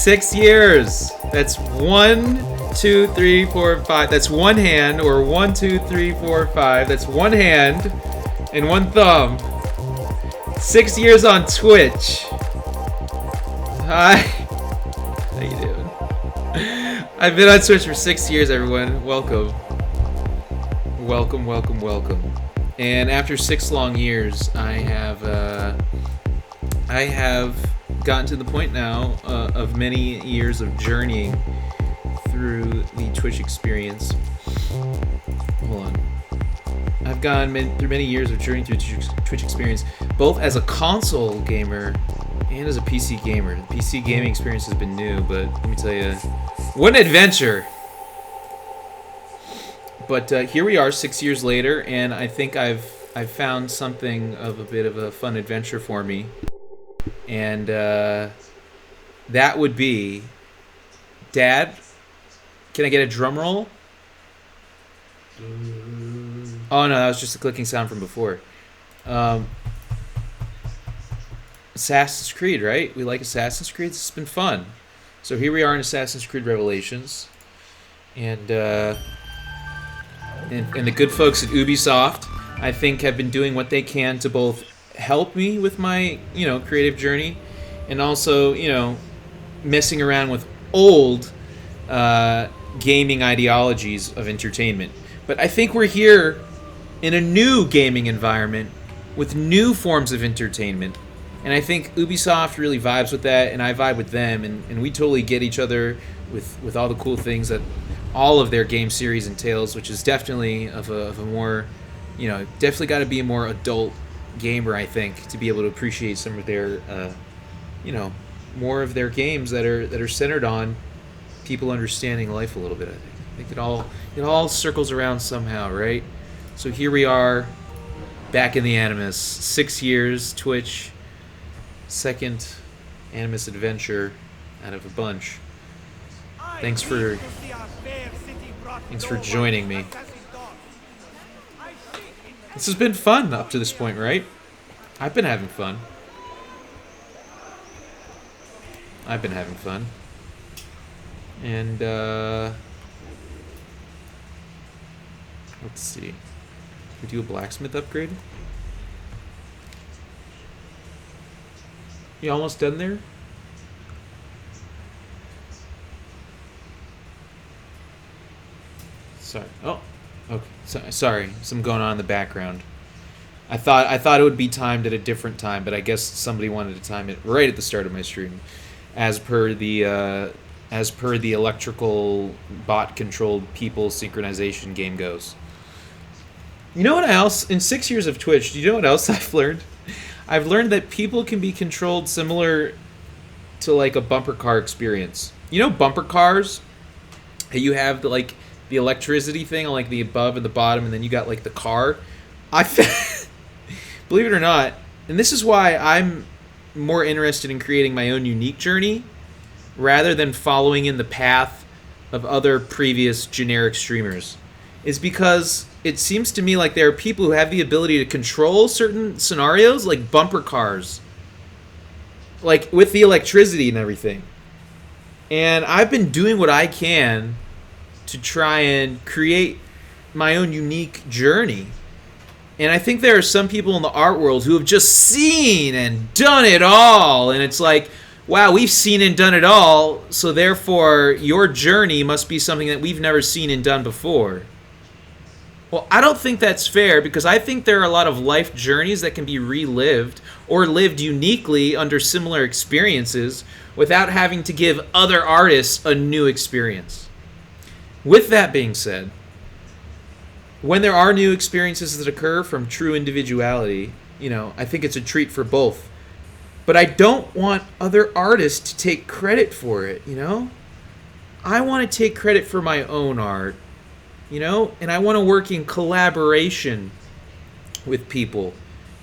6 years. That's 1, 2, 3, 4, 5. That's one hand, or 1, 2, 3, 4, 5. That's one hand and one thumb. 6 years on Twitch. Hi. How you doing? I've been on Twitch for 6 years, everyone. Welcome. Welcome, welcome, welcome. And after 6 long years, I have gotten to the point now of many years of journeying through the Twitch experience. Hold on. I've gone through many years of journeying through Twitch experience, both as a console gamer and as a PC gamer. The PC gaming experience has been new, but let me tell you, what an adventure! But here we are 6 years later, and I think I've found something of a bit of a fun adventure for me. And that would be, Dad, can I get a drum roll? Oh no, that was just a clicking sound from before. Assassin's Creed, right? We like Assassin's Creed. It's been fun. So here we are in Assassin's Creed Revelations, and the good folks at Ubisoft, I think, have been doing what they can to both help me with my creative journey, and also messing around with old gaming ideologies of entertainment. But I think we're here in a new gaming environment with new forms of entertainment. And I think Ubisoft really vibes with that, and I vibe with them, and we totally get each other with all the cool things that all of their game series entails, which is definitely of a more, definitely got to be a more adult gamer, I think, to be able to appreciate some of their, more of their games that are centered on people understanding life a little bit. I think it all circles around somehow, right? So here we are, back in the Animus, 6 years, Twitch. Second Animus adventure out of a bunch. Thanks for joining me. This has been fun up to this point, right? I've been having fun. And let's see. We do a blacksmith upgrade? You almost done there? Sorry. Oh, okay. Sorry. Some going on in the background. I thought it would be timed at a different time, but I guess somebody wanted to time it right at the start of my stream, as per the electrical bot-controlled people synchronization game goes. You know what else? In 6 years of Twitch, do you know what else I've learned? I've learned that people can be controlled similar to like a bumper car experience. You know bumper cars? You have the electricity thing on like the above and the bottom, and then you got like the car. Believe it or not, and this is why I'm more interested in creating my own unique journey rather than following in the path of other previous generic streamers, is because it seems to me like there are people who have the ability to control certain scenarios, like bumper cars, like with the electricity and everything. And I've been doing what I can to try and create my own unique journey. And I think there are some people in the art world who have just seen and done it all. And it's like, wow, we've seen and done it all, so therefore your journey must be something that we've never seen and done before. Well, I don't think that's fair, because I think there are a lot of life journeys that can be relived or lived uniquely under similar experiences without having to give other artists a new experience. With that being said, when there are new experiences that occur from true individuality, I think it's a treat for both. But I don't want other artists to take credit for it, I want to take credit for my own art. And I want to work in collaboration with people.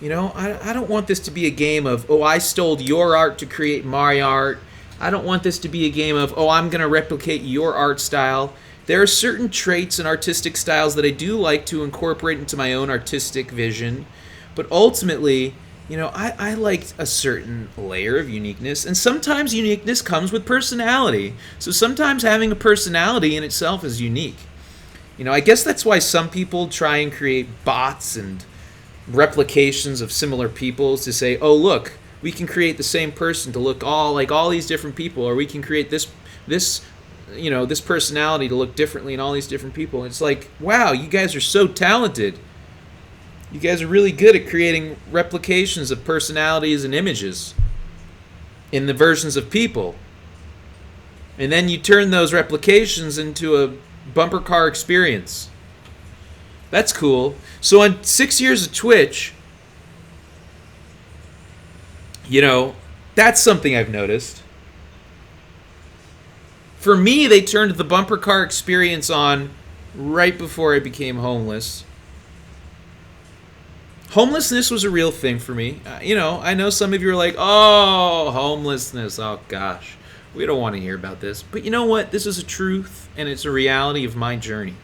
I don't want this to be a game of, oh, I stole your art to create my art. I don't want this to be a game of, oh, I'm going to replicate your art style. There are certain traits and artistic styles that I do like to incorporate into my own artistic vision. But ultimately, I like a certain layer of uniqueness. And sometimes uniqueness comes with personality. So sometimes having a personality in itself is unique. I guess that's why some people try and create bots and replications of similar people to say, oh, look, we can create the same person to look all like all these different people, or we can create this personality to look differently in all these different people. And it's like, wow, you guys are so talented. You guys are really good at creating replications of personalities and images in the versions of people. And then you turn those replications into a bumper car experience. That's cool. So on 6 years of Twitch, that's something I've noticed. For me, they turned the bumper car experience on right before I became homeless. Homelessness was a real thing for me. I know some of you are like, oh, homelessness. Oh, gosh. We don't want to hear about this. But you know what? This is a truth, and it's a reality of my journey.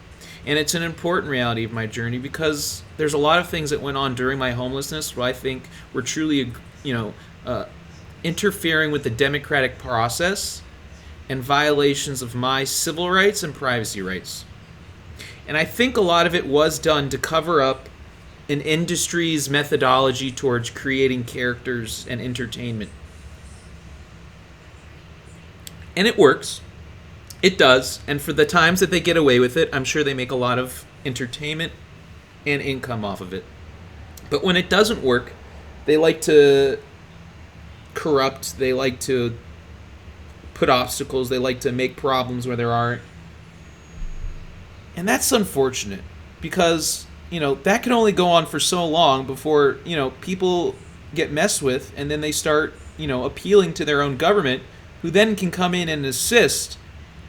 And it's an important reality of my journey because there's a lot of things that went on during my homelessness what I think were truly, interfering with the democratic process and violations of my civil rights and privacy rights. And I think a lot of it was done to cover up an industry's methodology towards creating characters and entertainment. And it works. It does. And for the times that they get away with it, I'm sure they make a lot of entertainment and income off of it. But when it doesn't work, they like to corrupt, they like to put obstacles, they like to make problems where there aren't. And that's unfortunate because that can only go on for so long before, people get messed with and then they start, appealing to their own government who then can come in and assist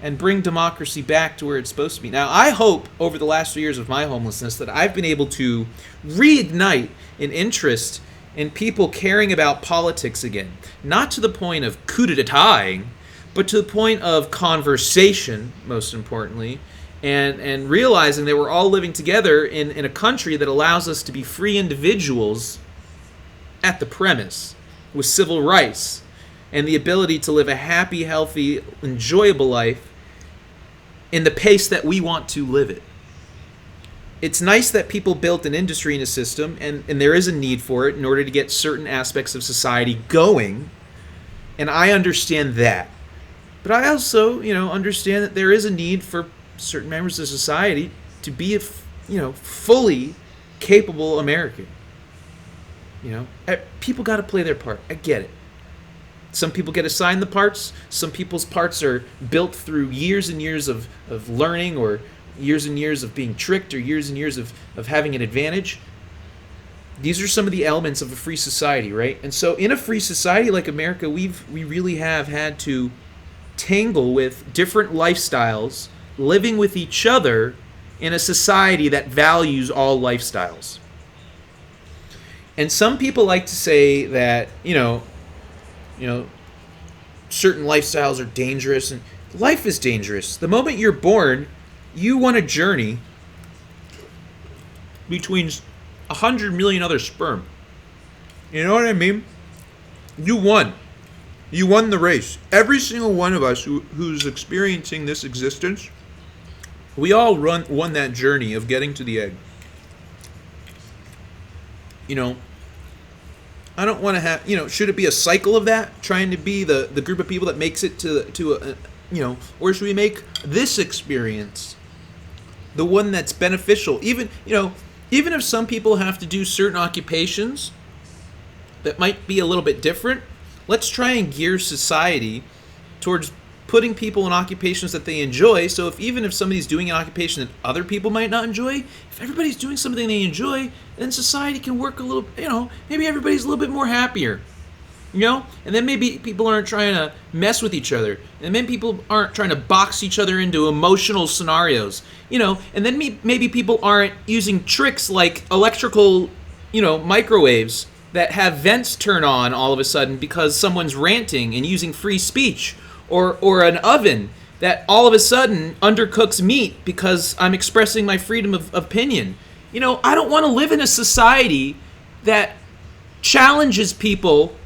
and bring democracy back to where it's supposed to be. Now, I hope over the last 3 years of my homelessness that I've been able to reignite an interest in people caring about politics again. Not to the point of coup d'etat, but to the point of conversation, most importantly, and realizing that we're all living together in a country that allows us to be free individuals at the premise with civil rights and the ability to live a happy, healthy, enjoyable life in the pace that we want to live it. It's nice that people built an industry and a system, and there is a need for it in order to get certain aspects of society going, and I understand that. But I also, understand that there is a need for certain members of society to be a fully capable American. People got to play their part. I get it. Some people get assigned the parts. Some people's parts are built through years and years of learning, or years and years of being tricked, or years and years of having an advantage. These are some of the elements of a free society, right? And so in a free society like America, we really have had to tangle with different lifestyles, living with each other in a society that values all lifestyles. And some people like to say that, certain lifestyles are dangerous, and life is dangerous. The moment you're born, you won a journey between 100 million other sperm. You know what I mean? You won. You won the race. Every single one of us who's experiencing this existence, we all won that journey of getting to the egg. I don't want to have, should it be a cycle of that? Trying to be the group of people that makes it to or should we make this experience the one that's beneficial? Even if some people have to do certain occupations that might be a little bit different, let's try and gear society towards putting people in occupations that they enjoy. So even if somebody's doing an occupation that other people might not enjoy, if everybody's doing something they enjoy, then society can work a little, maybe everybody's a little bit more happier. And then maybe people aren't trying to mess with each other. And then people aren't trying to box each other into emotional scenarios. And then maybe people aren't using tricks like electrical, microwaves that have vents turn on all of a sudden because someone's ranting and using free speech. Or an oven that all of a sudden undercooks meat because I'm expressing my freedom of opinion. I don't want to live in a society that challenges people,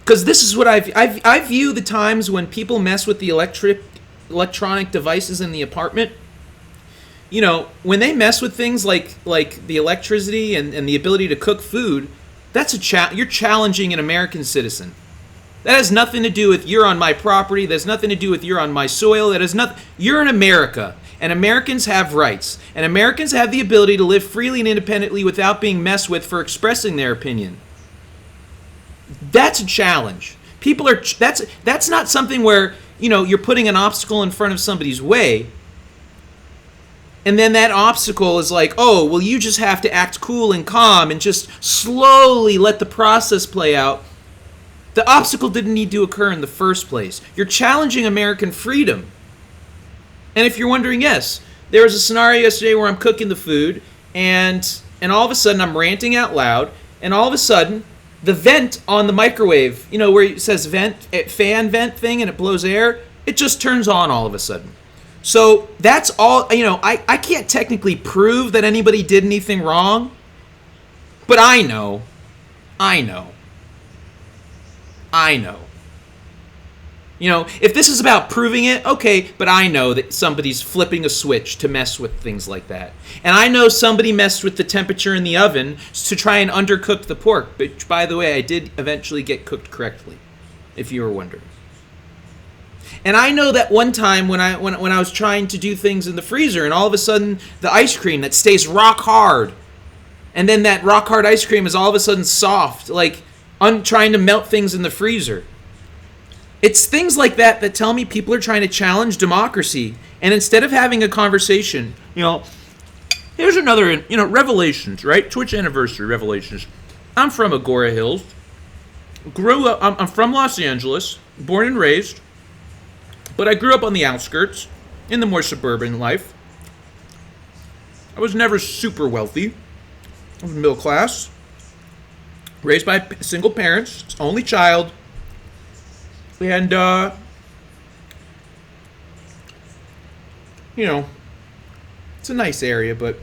because this is what I view the times when people mess with the electronic devices in the apartment. When they mess with things like the electricity and the ability to cook food, that's you're challenging an American citizen. That has nothing to do with you're on my property. That has nothing to do with you're on my soil. That has nothing. You're in America, and Americans have rights, and Americans have the ability to live freely and independently without being messed with for expressing their opinion. That's a challenge. People are. That's not something where you're putting an obstacle in front of somebody's way, and then that obstacle is like, oh, well, you just have to act cool and calm and just slowly let the process play out. The obstacle didn't need to occur in the first place. You're challenging American freedom. And if you're wondering, yes, there was a scenario yesterday where I'm cooking the food, and all of a sudden I'm ranting out loud, and all of a sudden the vent on the microwave, where it says fan vent thing, and it blows air, it just turns on all of a sudden. So that's all. I can't technically prove that anybody did anything wrong, but I know. If this is about proving it, okay, but I know that somebody's flipping a switch to mess with things like that. And I know somebody messed with the temperature in the oven to try and undercook the pork, which, by the way, I did eventually get cooked correctly, if you were wondering. And I know that one time when I was trying to do things in the freezer, and all of a sudden the ice cream that stays rock hard, and then that rock hard ice cream is all of a sudden soft, like trying to melt things in the freezer. It's things like that that tell me people are trying to challenge democracy. And instead of having a conversation, here's another, Revelations, right? Twitch anniversary Revelations. I'm from Agora Hills. Grew up, I'm from Los Angeles, born and raised. But I grew up on the outskirts, in the more suburban life. I was never super wealthy. I was middle class. Raised by single parents, only child. And, it's a nice area, but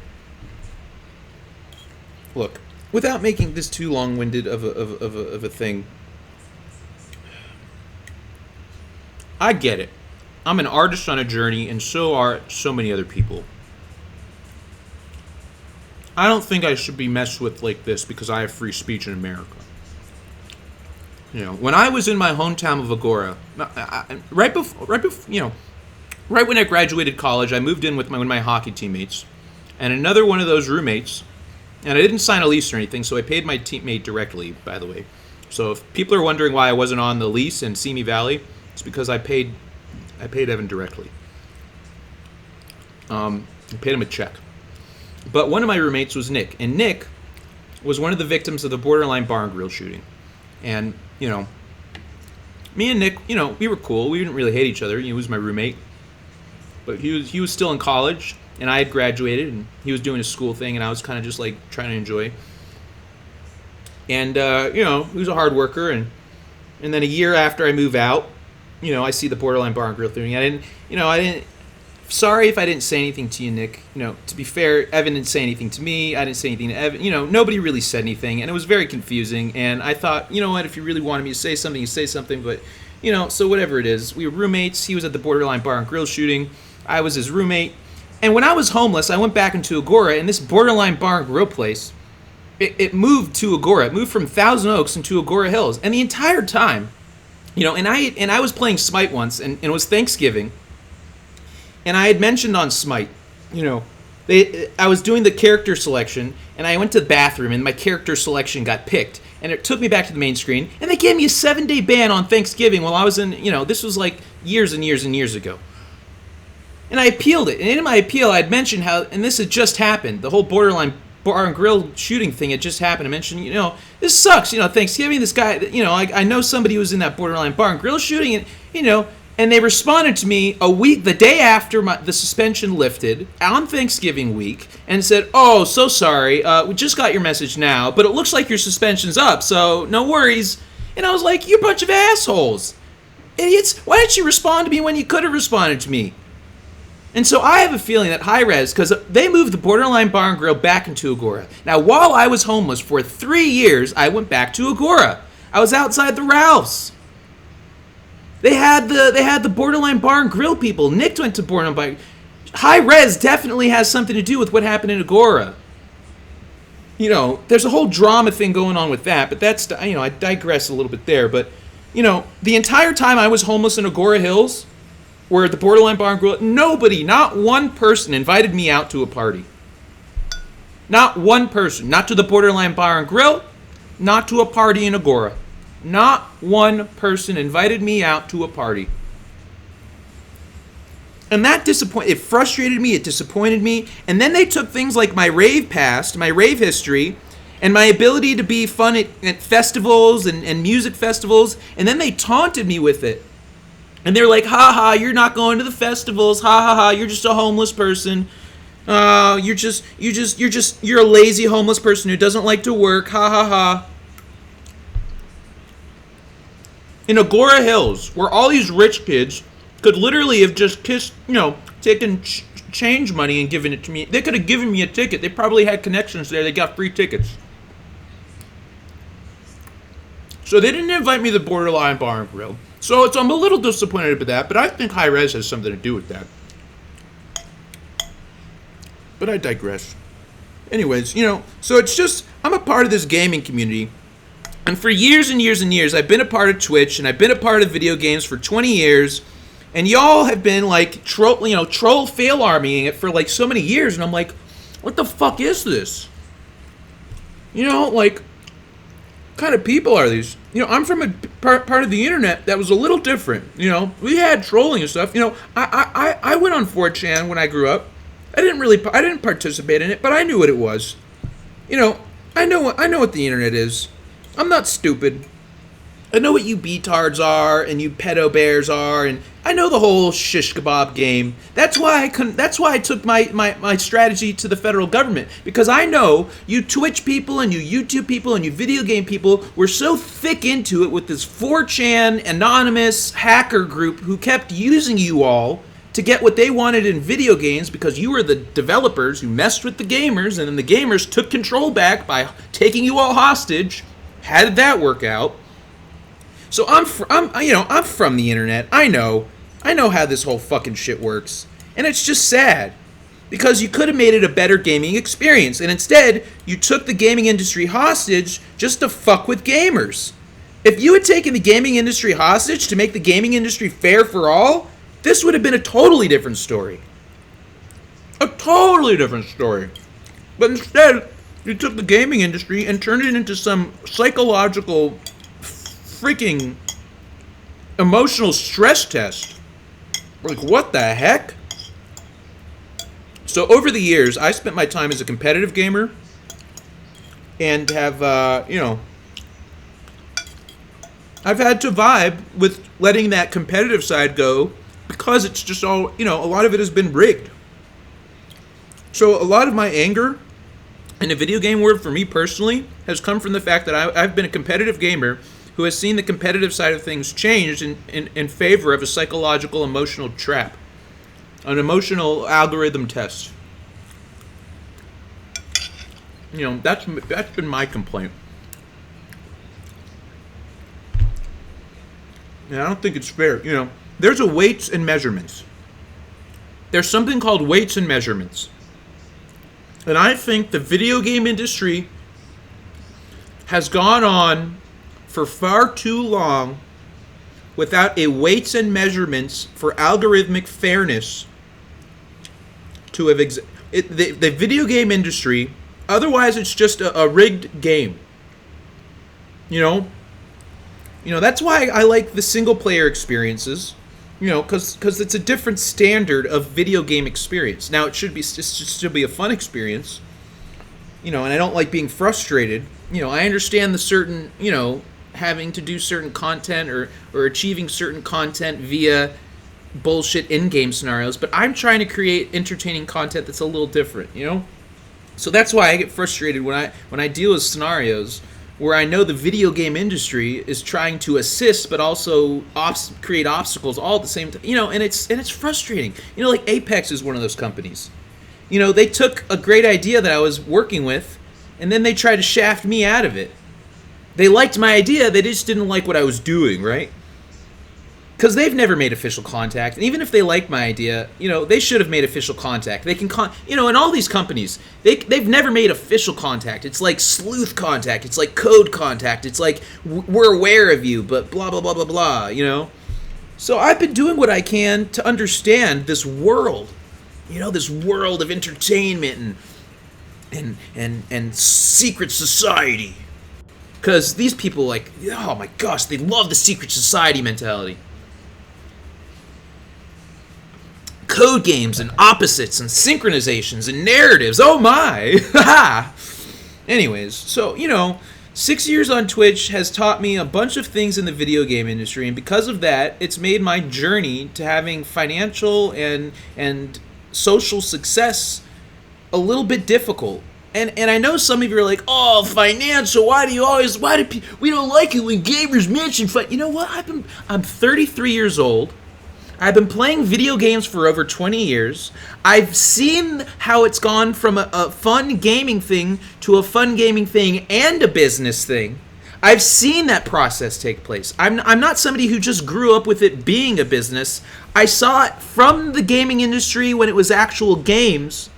look, without making this too long-winded of a thing, I get it. I'm an artist on a journey, and so are so many other people. I don't think I should be messed with like this because I have free speech in America. When I was in my hometown of Agora, right when I graduated college, I moved in with one of my hockey teammates, and another one of those roommates, and I didn't sign a lease or anything, so I paid my teammate directly, by the way. So if people are wondering why I wasn't on the lease in Simi Valley, it's because I paid Evan directly. I paid him a check. But one of my roommates was Nick, and Nick was one of the victims of the Borderline Bar and Grill shooting. And, me and Nick, we were cool. We didn't really hate each other. He was my roommate. But he was still in college, and I had graduated, and he was doing his school thing, and I was kind of just, like, trying to enjoy. And, he was a hard worker, and then a year after I move out, I see the Borderline Bar and Grill thing. Sorry if I didn't say anything to you, Nick. To be fair, Evan didn't say anything to me. I didn't say anything to Evan. Nobody really said anything, and it was very confusing. And I thought, what, if you really wanted me to say something, you say something. But, so whatever it is. We were roommates. He was at the Borderline Bar and Grill shooting. I was his roommate. And when I was homeless, I went back into Agora, and this Borderline Bar and Grill place, it moved to Agora. It moved from Thousand Oaks into Agora Hills. And the entire time, and I was playing Smite once, and it was Thanksgiving. And I had mentioned on Smite, I was doing the character selection, and I went to the bathroom, and my character selection got picked. And it took me back to the main screen, and they gave me a 7-day ban on Thanksgiving while I was in, this was like years and years and years ago. And I appealed it. And in my appeal, I had mentioned how, and this had just happened, the whole Borderline Bar and Grill shooting thing had just happened. I mentioned, this sucks, Thanksgiving, this guy, I know somebody who was in that Borderline Bar and Grill shooting, and, and they responded to me the day after the suspension lifted, on Thanksgiving week, and said, "Oh, so sorry, we just got your message now, but it looks like your suspension's up, so no worries." And I was like, "You bunch of assholes. Idiots, why didn't you respond to me when you could have responded to me?" And so I have a feeling that Hi-Rez, because they moved the Borderline Bar and Grill back into Agora. Now, while I was homeless for 3 years, I went back to Agora. I was outside the Ralphs. They had the Borderline Bar and Grill people. Nick went to Borderline Bar. Hi-Rez definitely has something to do with what happened in Agora. There's a whole drama thing going on with that, but that's, I digress a little bit there. But, the entire time I was homeless in Agora Hills, where the Borderline Bar and Grill, nobody, not one person invited me out to a party. Not one person. Not to the Borderline Bar and Grill, not to a party in Agora. Not one person invited me out to a party. And that it frustrated me, it disappointed me. And then they took things like my rave past, my rave history, and my ability to be fun at festivals and music festivals, and then they taunted me with it. And they're like, "Ha ha, you're not going to the festivals, ha ha ha, you're just a homeless person." You're a lazy homeless person who doesn't like to work. Ha ha ha. In Agora Hills, where all these rich kids could literally have just taken change money and given it to me. They could have given me a ticket. They probably had connections there. They got free tickets. So they didn't invite me to the Borderline Bar and Grill. So I'm a little disappointed about that, but I think high res has something to do with that. But I digress. Anyways, so it's just, I'm a part of this gaming community. And for years and years and years, I've been a part of Twitch, and I've been a part of video games for 20 years. And y'all have been like, troll fail armying it for like so many years. And I'm like, what the fuck is this? Like, what kind of people are these? I'm from a part of the internet that was a little different. We had trolling and stuff. I went on 4chan when I grew up. I didn't participate in it, but I knew what it was. I know what the internet is. I'm not stupid. I know what you betards are and you pedo bears are, and I know the whole shish kebab game. That's why I took my strategy to the federal government, because I know you Twitch people and you YouTube people and you video game people were so thick into it with this 4chan anonymous hacker group who kept using you all to get what they wanted in video games, because you were the developers who messed with the gamers, and then the gamers took control back by taking you all hostage. How did that work out? So I'm from the internet. I know how this whole fucking shit works. And it's just sad, because you could have made it a better gaming experience, and instead you took the gaming industry hostage just to fuck with gamers. If you had taken the gaming industry hostage to make the gaming industry fair for all, this would have been a totally different story. A totally different story. But instead, you took the gaming industry and turned it into some psychological freaking emotional stress test. Like, what the heck? So over the years, I spent my time as a competitive gamer and have, I've had to vibe with letting that competitive side go, because it's just all, a lot of it has been rigged. So a lot of my anger in the video game world for me personally has come from the fact that I've been a competitive gamer who has seen the competitive side of things changed in favor of a psychological emotional trap, an emotional algorithm test. That's been my complaint. And I don't think it's fair. There's a weights and measurements. There's something called weights and measurements. And I think the video game industry has gone on for far too long without a weights and measurements for algorithmic fairness to have the video game industry. Otherwise, it's just a rigged game. That's why I like the single player experiences. Because it's a different standard of video game experience. Now, it should still be a fun experience. And I don't like being frustrated. I understand the certain, having to do certain content or achieving certain content via bullshit in-game scenarios, but I'm trying to create entertaining content that's a little different, So that's why I get frustrated when I deal with scenarios where I know the video game industry is trying to assist but also create obstacles all at the same time, and it's frustrating. Like Apex is one of those companies. They took a great idea that I was working with, and then they tried to shaft me out of it. They liked my idea, they just didn't like what I was doing, right? Because they've never made official contact, and even if they like my idea, they should have made official contact. They can, in all these companies, they've never made official contact. It's like sleuth contact. It's like code contact. It's like, we're aware of you, but blah, blah, blah, blah, blah, So I've been doing what I can to understand this world, this world of entertainment and secret society. Because these people, oh my gosh, they love the secret society mentality. Code games and opposites and synchronizations and narratives. Oh my! Anyways, so, 6 years on Twitch has taught me a bunch of things in the video game industry, and because of that, it's made my journey to having financial and social success a little bit difficult. And I know some of you are like, oh, financial. Why do we don't like it when gamers mention You know what? I'm 33 years old. I've been playing video games for over 20 years. I've seen how it's gone from a fun gaming thing to a fun gaming thing and a business thing. I've seen that process take place. I'm not somebody who just grew up with it being a business. I saw it from the gaming industry when it was actual games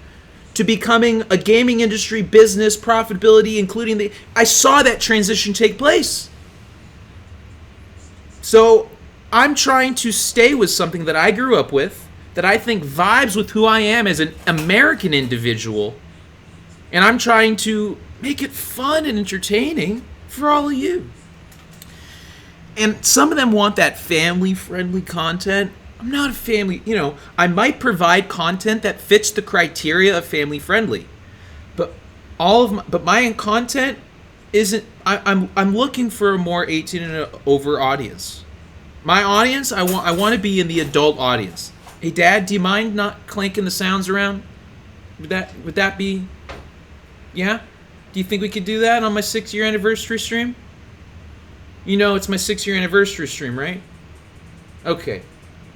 to becoming a gaming industry business, profitability, including I saw that transition take place. So I'm trying to stay with something that I grew up with, that I think vibes with who I am as an American individual, and I'm trying to make it fun and entertaining for all of you. And some of them want that family-friendly content. I'm not a family, I might provide content that fits the criteria of family-friendly, but my content isn't. I'm looking for a more 18 and over audience. My audience, I want to be in the adult audience. Hey, Dad, do you mind not clanking the sounds around? Would that be? Yeah? Do you think we could do that on my 6-year anniversary stream? It's my 6-year anniversary stream, right? Okay.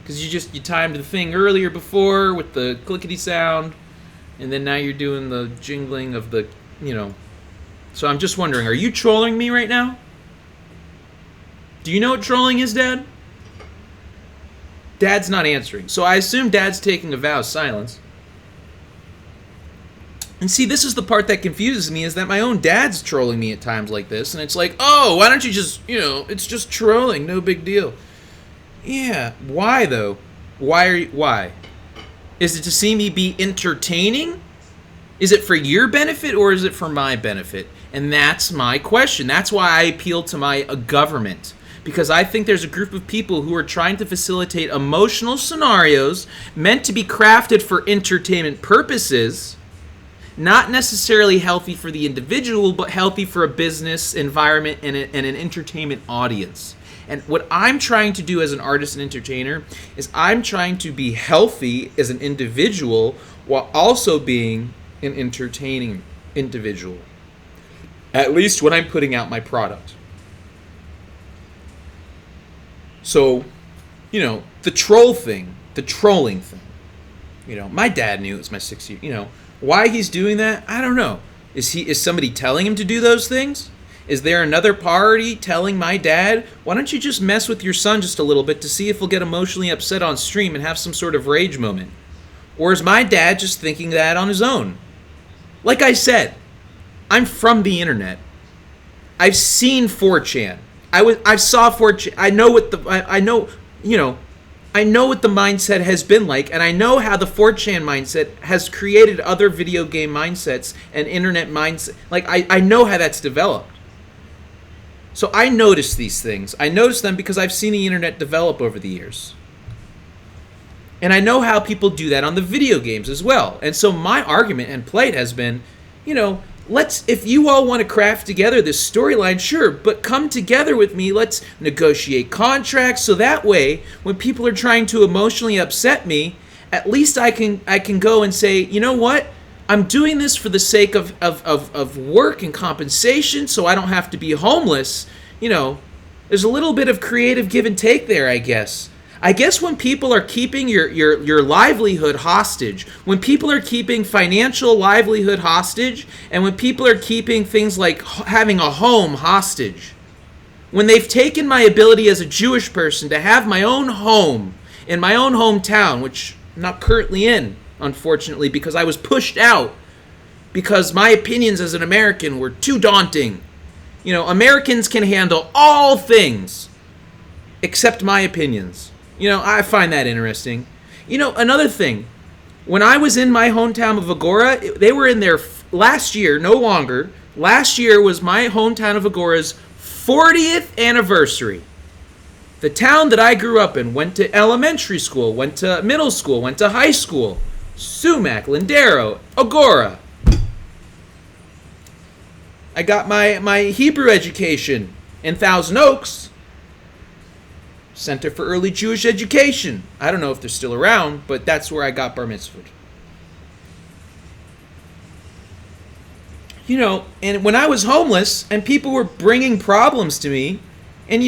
Because you timed the thing earlier before with the clickety sound, and then now you're doing the jingling of the, So I'm just wondering, are you trolling me right now? Do you know what trolling is, Dad? Dad's not answering. So I assume Dad's taking a vow of silence. And see, this is the part that confuses me, is that my own dad's trolling me at times like this, and it's like, oh, why don't you just, it's just trolling, no big deal. Yeah, why though? Why? Is it to see me be entertaining? Is it for your benefit or is it for my benefit? And that's my question. That's why I appeal to my government. Because I think there's a group of people who are trying to facilitate emotional scenarios meant to be crafted for entertainment purposes, not necessarily healthy for the individual, but healthy for a business environment and an entertainment audience. And what I'm trying to do as an artist and entertainer is I'm trying to be healthy as an individual while also being an entertaining individual. At least when I'm putting out my product. So, the trolling thing. My dad knew it was my 6th year. Why he's doing that, I don't know. Is somebody telling him to do those things? Is there another party telling my dad, why don't you just mess with your son just a little bit to see if he'll get emotionally upset on stream and have some sort of rage moment? Or is my dad just thinking that on his own? Like I said, I'm from the internet. I've seen 4chan. I saw 4chan. I know what the mindset has been like, and I know how the 4chan mindset has created other video game mindsets and internet mindset. Like I know how that's developed. So I notice these things. I notice them because I've seen the internet develop over the years. And I know how people do that on the video games as well. And so my argument and play has been, if you all want to craft together this storyline, sure, but come together with me. Let's negotiate contracts so that way when people are trying to emotionally upset me, at least I can go and say, you know what? I'm doing this for the sake of work and compensation so I don't have to be homeless. There's a little bit of creative give and take there, I guess. I guess when people are keeping your livelihood hostage, when people are keeping financial livelihood hostage, and when people are keeping things like having a home hostage, when they've taken my ability as a Jewish person to have my own home in my own hometown, which I'm not currently in, unfortunately, because I was pushed out because my opinions as an American were too daunting. Americans can handle all things except my opinions. I find that interesting. Another thing, when I was in my hometown of Agoura, they were in their last year, no longer. Last year was my hometown of Agoura's 40th anniversary. The town that I grew up in, went to elementary school, went to middle school, went to high school. Sumac, Lindero, Agoura. I got my Hebrew education in Thousand Oaks. Center for Early Jewish Education. I don't know if they're still around, but that's where I got bar mitzvahed. And when I was homeless and people were bringing problems to me, and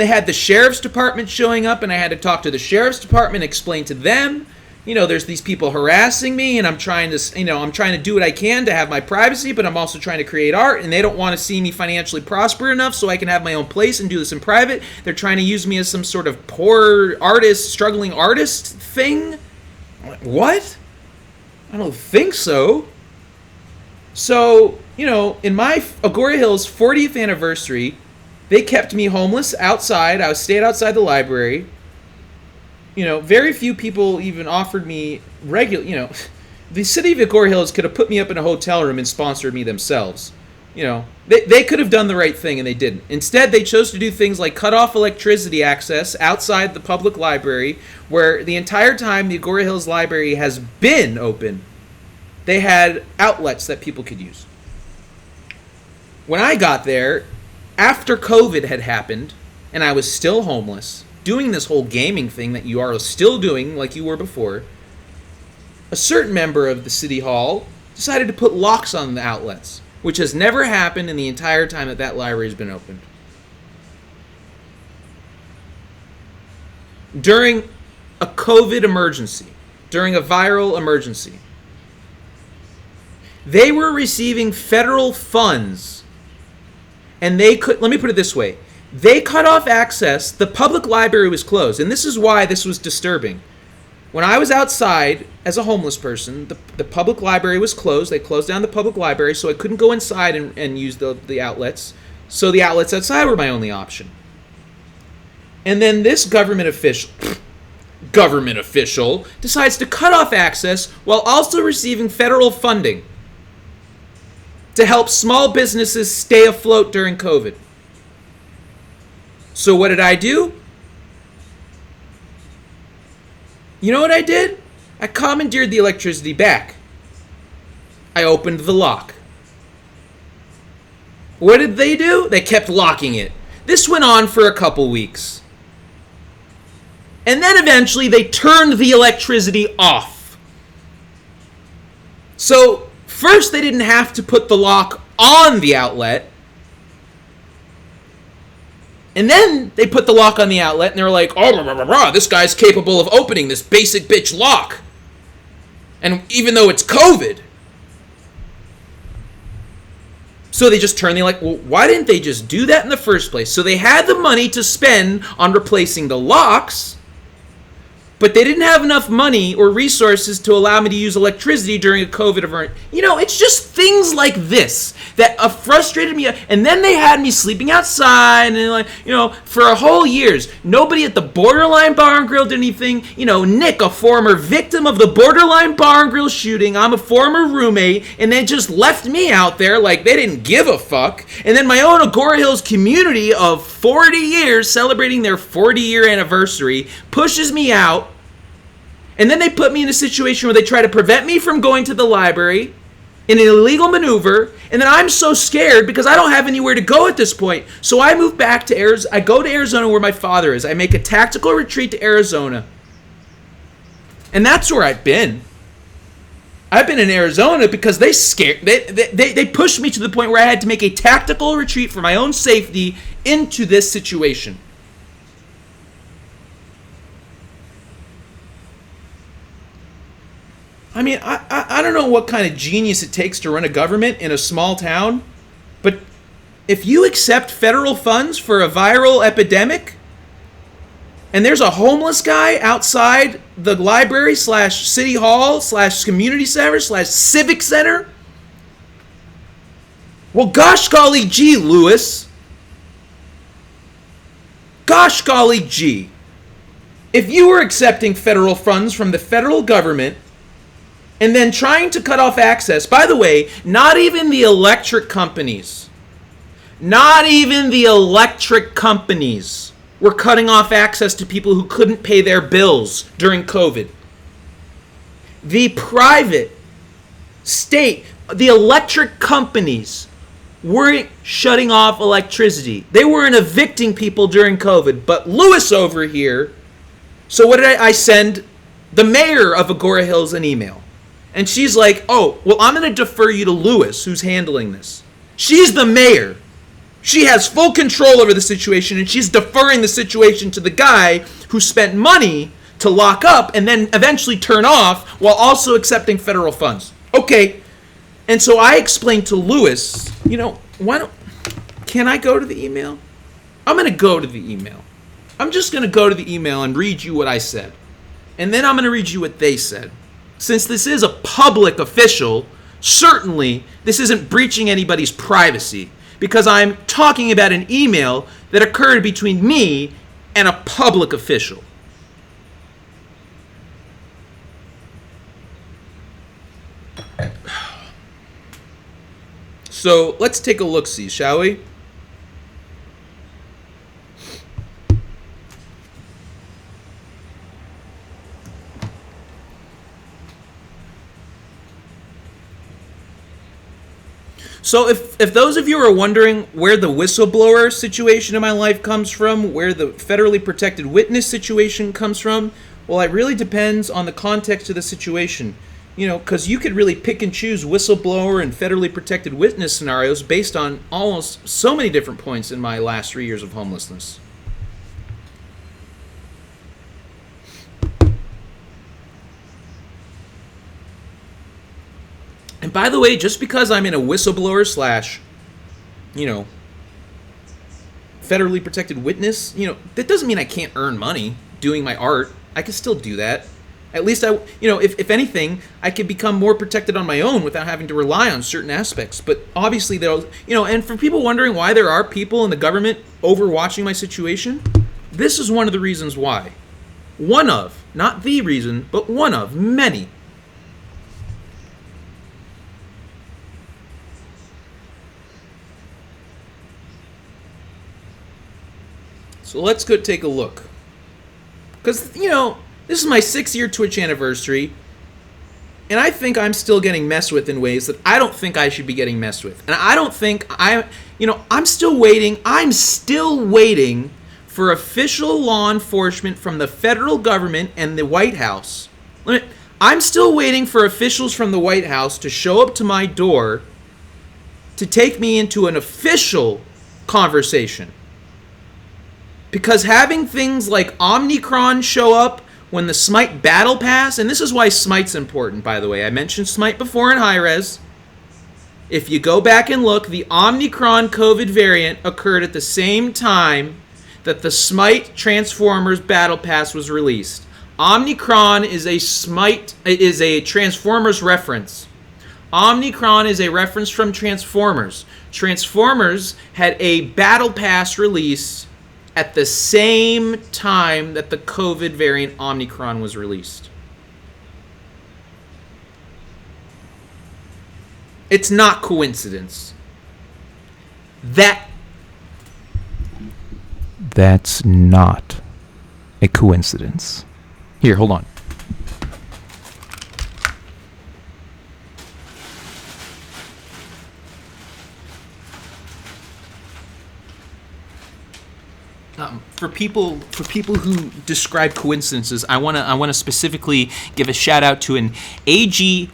they had the sheriff's department showing up, and I had to talk to the sheriff's department, explain to them, there's these people harassing me, and I'm trying to do what I can to have my privacy, but I'm also trying to create art, and they don't want to see me financially prosper enough so I can have my own place and do this in private. They're trying to use me as some sort of poor artist, struggling artist thing. What? I don't think so. So, in my Agoura Hills 40th anniversary, they kept me homeless outside. I stayed outside the library. Very few people even offered me the city of Agoura Hills could have put me up in a hotel room and sponsored me themselves. They could have done the right thing, and they didn't. Instead, they chose to do things like cut off electricity access outside the public library, where the entire time the Agoura Hills Library has been open, they had outlets that people could use. When I got there, after COVID had happened, and I was still homeless, doing this whole gaming thing that you are still doing like you were before, a certain member of the city hall decided to put locks on the outlets, which has never happened in the entire time that library has been opened. During a COVID emergency, during a viral emergency, they were receiving federal funds, and let me put it this way, they cut off access. The public library was closed, and this is why this was disturbing. When I was outside as a homeless person, the public library was closed. They closed down the public library, so I couldn't go inside and use the outlets. So the outlets outside were my only option. And then this government official decides to cut off access while also receiving federal funding to help small businesses stay afloat during COVID. So what did I do? You know what I did? I commandeered the electricity back. I opened the lock. What did they do? They kept locking it. This went on for a couple weeks. And then eventually they turned the electricity off. So first they didn't have to put the lock on the outlet. And then they put the lock on the outlet, and they were like, oh, this guy's capable of opening this basic bitch lock. And even though it's COVID. So they just turned the well, why didn't they just do that in the first place? So they had the money to spend on replacing the locks, but they didn't have enough money or resources to allow me to use electricity during a COVID event. It's just things like this that frustrated me. And then they had me sleeping outside, and for a whole years, nobody at the Borderline Bar and Grill did anything. Nick, a former victim of the Borderline Bar and Grill shooting, I'm a former roommate, and they just left me out there like they didn't give a fuck. And then my own Agoura Hills community of 40 years celebrating their 40-year anniversary pushes me out. And then they put me in a situation where they try to prevent me from going to the library in an illegal maneuver. And then I'm so scared because I don't have anywhere to go at this point. So I move back to Arizona. I go to Arizona where my father is. I make a tactical retreat to Arizona. And that's where I've been. I've been in Arizona because they pushed me to the point where I had to make a tactical retreat for my own safety into this situation. I mean, I don't know what kind of genius it takes to run a government in a small town, but if you accept federal funds for a viral epidemic, and there's a homeless guy outside the library / city hall / community center / civic center, well, gosh golly gee, Lewis. Gosh golly gee. If you were accepting federal funds from the federal government and then trying to cut off access, by the way, not even the electric companies were cutting off access to people who couldn't pay their bills during COVID. The private, state, the electric companies weren't shutting off electricity. They weren't evicting people during COVID. But Lewis over here, so what did I send the mayor of Agoura Hills an email? And she's like, oh, well, I'm going to defer you to Lewis, who's handling this. She's the mayor. She has full control over the situation, and she's deferring the situation to the guy who spent money to lock up and then eventually turn off while also accepting federal funds. Okay. And so I explained to Lewis, can I go to the email? I'm going to go to the email. I'm just going to go to the email and read you what I said. And then I'm going to read you what they said. Since this is a public official, certainly this isn't breaching anybody's privacy, because I'm talking about an email that occurred between me and a public official. So let's take a look-see, shall we? So if those of you are wondering where the whistleblower situation in my life comes from, where the federally protected witness situation comes from, well, it really depends on the context of the situation. Because you could really pick and choose whistleblower and federally protected witness scenarios based on almost so many different points in my last 3 years of homelessness. And by the way, just because I'm in a whistleblower / federally protected witness, that doesn't mean I can't earn money doing my art. I can still do that. At least if anything, I could become more protected on my own without having to rely on certain aspects. But obviously, and for people wondering why there are people in the government overwatching my situation, this is one of the reasons why. One of, not the reason, but one of many. So let's go take a look. Because, this is my 6-year Twitch anniversary, and I think I'm still getting messed with in ways that I don't think I should be getting messed with. And I don't think I'm still waiting for official law enforcement from the federal government and the White House. I'm still waiting for officials from the White House to show up to my door to take me into an official conversation. Because having things like Omnicron show up when the Smite Battle Pass, and this is why Smite's important, by the way. I mentioned Smite before in Hi-Rez. If you go back and look, the Omnicron COVID variant occurred at the same time that the Smite Transformers Battle Pass was released. Omnicron is a Transformers reference. Omnicron is a reference from Transformers. Transformers had a Battle Pass release at the same time that the COVID variant Omnicron was released. It's not coincidence. That's not a coincidence. Here, hold on. For people who describe coincidences, I wanna specifically give a shout out to an AG.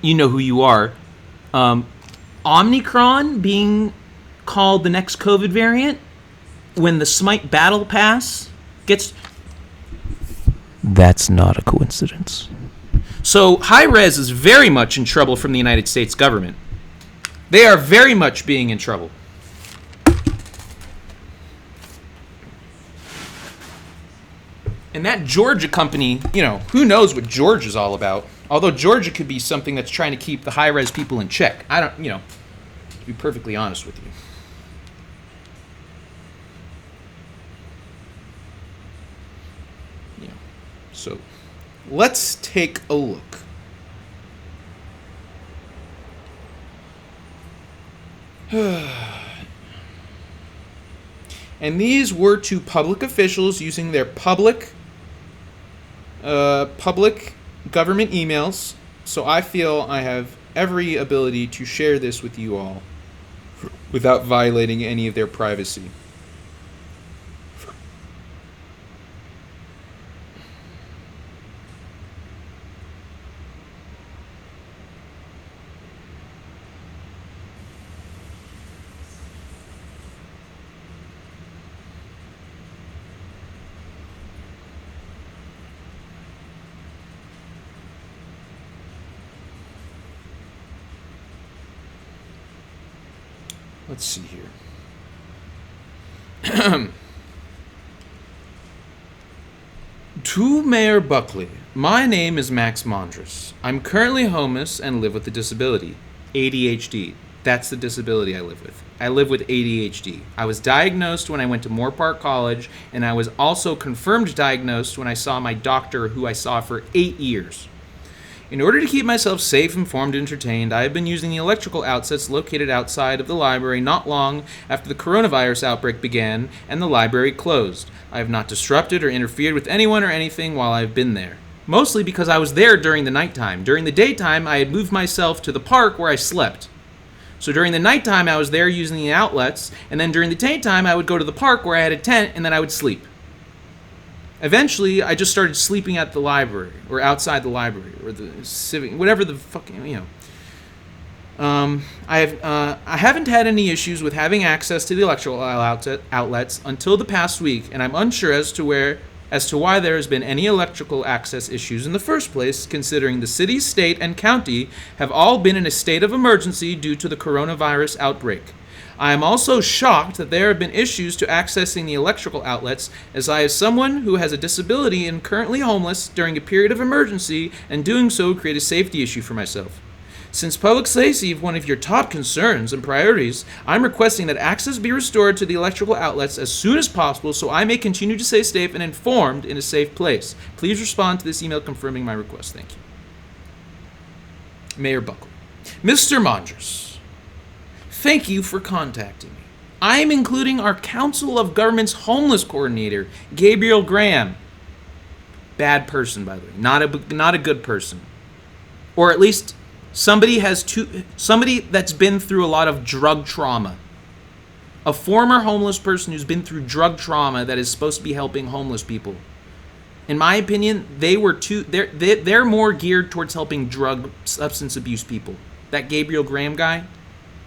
You know who you are. Omnicron being called the next COVID variant when the Smite Battle Pass gets. That's not a coincidence. So Hi-Rez is very much in trouble from the United States government. They are very much being in trouble. And that Georgia company, who knows what Georgia's all about. Although Georgia could be something that's trying to keep the Hi-Rez people in check. I don't, to be perfectly honest with you. So, let's take a look. And these were to public officials using their public government emails, so I feel I have every ability to share this with you all without violating any of their privacy. Let's see here. To Mayor Buckley, my name is Max Mondras. I'm currently homeless and live with a disability, ADHD. That's the disability I live with. I live with ADHD. I was diagnosed when I went to Moore Park College, and I was also confirmed diagnosed when I saw my doctor, who I saw for 8 years. In order to keep myself safe, informed, and entertained, I have been using the electrical outlets located outside of the library not long after the coronavirus outbreak began and the library closed. I have not disrupted or interfered with anyone or anything while I have been there. Mostly because I was there during the nighttime. During the daytime, I had moved myself to the park where I slept. So during the nighttime, I was there using the outlets, and then during the daytime, I would go to the park where I had a tent, and then I would sleep. Eventually, I just started sleeping at the library, or outside the library, or the civic, whatever the fucking, I haven't had any issues with having access to the electrical outlets until the past week, and I'm unsure as to why there has been any electrical access issues in the first place, considering the city, state, and county have all been in a state of emergency due to the coronavirus outbreak. I am also shocked that there have been issues to accessing the electrical outlets, as I, as someone who has a disability and currently homeless during a period of emergency, and doing so create a safety issue for myself. Since public safety is one of your top concerns and priorities, I'm requesting that access be restored to the electrical outlets as soon as possible so I may continue to stay safe and informed in a safe place. Please respond to this email confirming my request. Thank you. Mayor Buckley. Mr. Mondras, thank you for contacting me. I am including our Council of Governments Homeless Coordinator, Gabriel Graham. Bad person, by the way. Not a good person. Or at least somebody that's been through a lot of drug trauma. A former homeless person who's been through drug trauma that is supposed to be helping homeless people. In my opinion, they're more geared towards helping drug substance abuse people. That Gabriel Graham guy,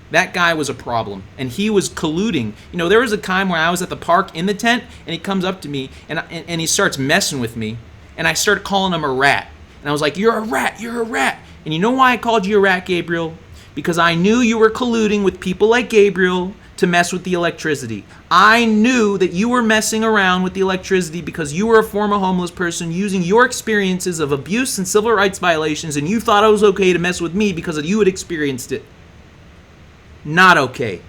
that guy was a problem, and he was colluding. There was a time where I was at the park in the tent, and he comes up to me, and he starts messing with me, and I started calling him a rat. And I was like, you're a rat, you're a rat. And you know why I called you a rat, Gabriel? Because I knew you were colluding with people like Gabriel to mess with the electricity. I knew that you were messing around with the electricity because you were a former homeless person using your experiences of abuse and civil rights violations, and you thought it was okay to mess with me because you had experienced it. Not okay.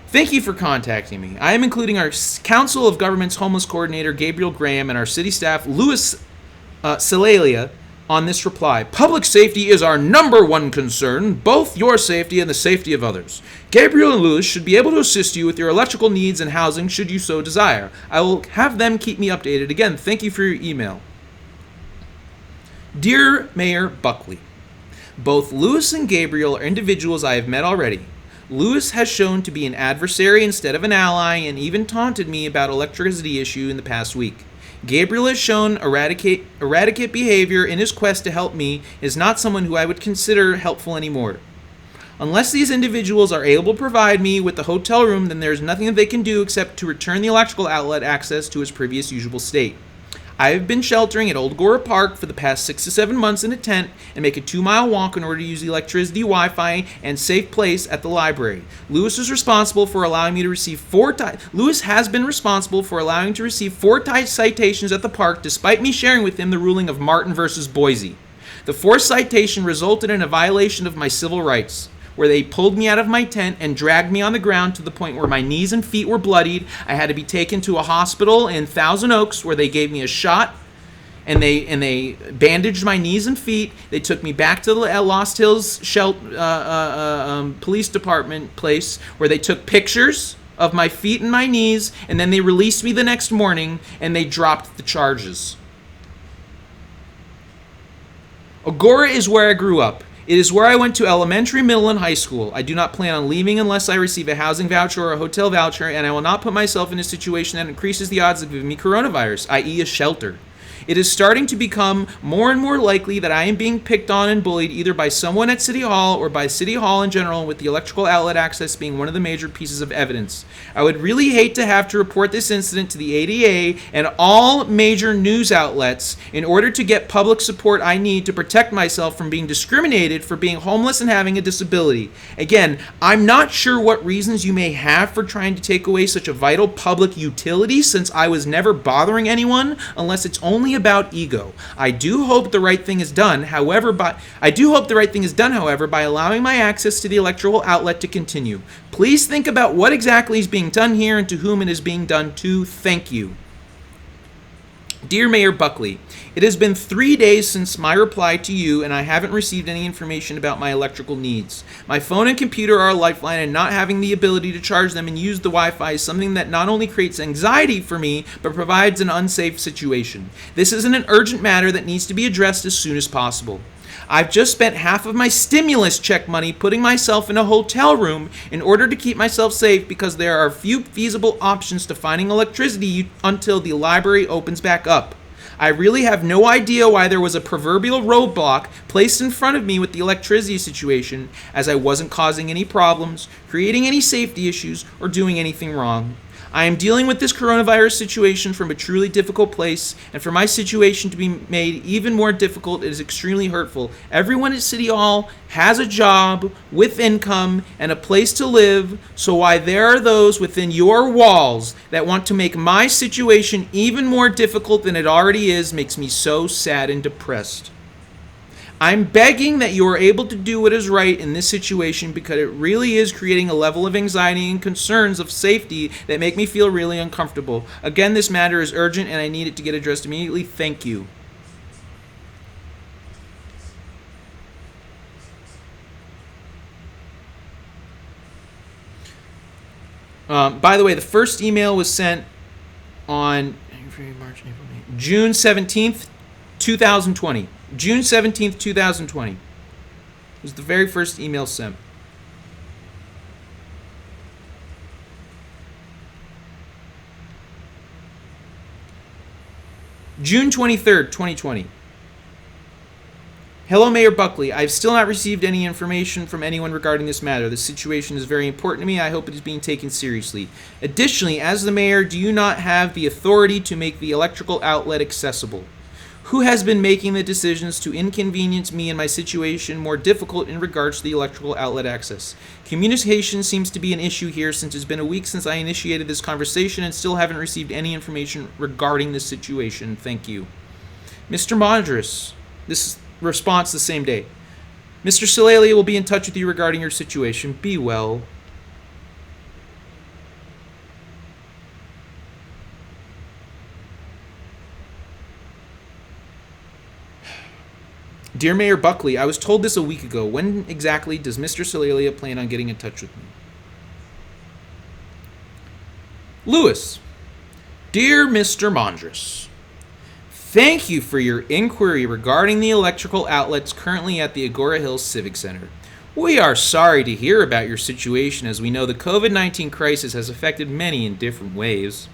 Thank you for contacting me. I am including our Council of Governments Homeless Coordinator, Gabriel Graham, and our city staff, Louis Salalia, on this reply. Public safety is our number one concern, both your safety and the safety of others. Gabriel and Louis should be able to assist you with your electrical needs and housing should you so desire. I will have them keep me updated. Again, thank you for your email. Dear Mayor Buckley, both Louis and Gabriel are individuals I have met already. Louis has shown to be an adversary instead of an ally and even taunted me about electricity issue in the past week. Gabriel has shown erratic behavior in his quest to help me, is not someone who I would consider helpful anymore. Unless these individuals are able to provide me with the hotel room, then there is nothing that they can do except to return the electrical outlet access to its previous usual state. I have been sheltering at Old Gora Park for the past 6 to 7 months in a tent and make a 2-mile walk in order to use the electricity, Wi-Fi, and safe place at the library. Louis is responsible for allowing me to receive Louis has been responsible for allowing to receive 4 citations at the park, despite me sharing with him the ruling of Martin versus Boise. The 4th citation resulted in a violation of my civil rights, where they pulled me out of my tent and dragged me on the ground to the point where my knees and feet were bloodied. I had to be taken to a hospital in Thousand Oaks where they gave me a shot and they bandaged my knees and feet. They took me back to the Lost Hills police department place where they took pictures of my feet and my knees, and then they released me the next morning and they dropped the charges. Agora is where I grew up. It is where I went to elementary, middle, and high school. I do not plan on leaving unless I receive a housing voucher or a hotel voucher, and I will not put myself in a situation that increases the odds of giving me coronavirus, i.e. a shelter. It is starting to become more and more likely that I am being picked on and bullied either by someone at City Hall or by City Hall in general, with the electrical outlet access being one of the major pieces of evidence. I would really hate to have to report this incident to the ADA and all major news outlets in order to get public support I need to protect myself from being discriminated for being homeless and having a disability. Again, I'm not sure what reasons you may have for trying to take away such a vital public utility, since I was never bothering anyone unless it's only about ego. I do hope the right thing is done, however, by allowing my access to the electrical outlet to continue. Please think about what exactly is being done here and to whom it is being done to. Thank you. Dear Mayor Buckley, it has been 3 days since my reply to you, and I haven't received any information about my electrical needs. My phone and computer are a lifeline, and not having the ability to charge them and use the Wi-Fi is something that not only creates anxiety for me, but provides an unsafe situation. This isn't an urgent matter that needs to be addressed as soon as possible. I've just spent half of my stimulus check money putting myself in a hotel room in order to keep myself safe, because there are few feasible options to finding electricity until the library opens back up. I really have no idea why there was a proverbial roadblock placed in front of me with the electricity situation, as I wasn't causing any problems, creating any safety issues, or doing anything wrong. I am dealing with this coronavirus situation from a truly difficult place, and for my situation to be made even more difficult, it is extremely hurtful. Everyone at City Hall has a job, with income, and a place to live, so why there are those within your walls that want to make my situation even more difficult than it already is makes me so sad and depressed. I'm begging that you are able to do what is right in this situation, because it really is creating a level of anxiety and concerns of safety that make me feel really uncomfortable. Again, this matter is urgent and I need it to get addressed immediately. Thank you. By the way, the first email was sent on June 17th, 2020. June 17th, 2020 was the very first email sent. June 23rd, 2020. Hello, Mayor Buckley. I've still not received any information from anyone regarding this matter. This situation is very important to me. I hope it is being taken seriously. Additionally, as the mayor, do you not have the authority to make the electrical outlet accessible? Who has been making the decisions to inconvenience me and my situation more difficult in regards to the electrical outlet access? Communication seems to be an issue here, since it's been a week since I initiated this conversation and still haven't received any information regarding this situation. Thank you. Mr. Mondris, this response the same day. Mr. Silalia will be in touch with you regarding your situation. Be well. Dear Mayor Buckley, I was told this a week ago. When exactly does Mr. Silalia plan on getting in touch with me? Lewis. Dear Mr. Mondris, thank you for your inquiry regarding the electrical outlets currently at the Agora Hills Civic Center. We are sorry to hear about your situation, as we know the COVID-19 crisis has affected many in different ways.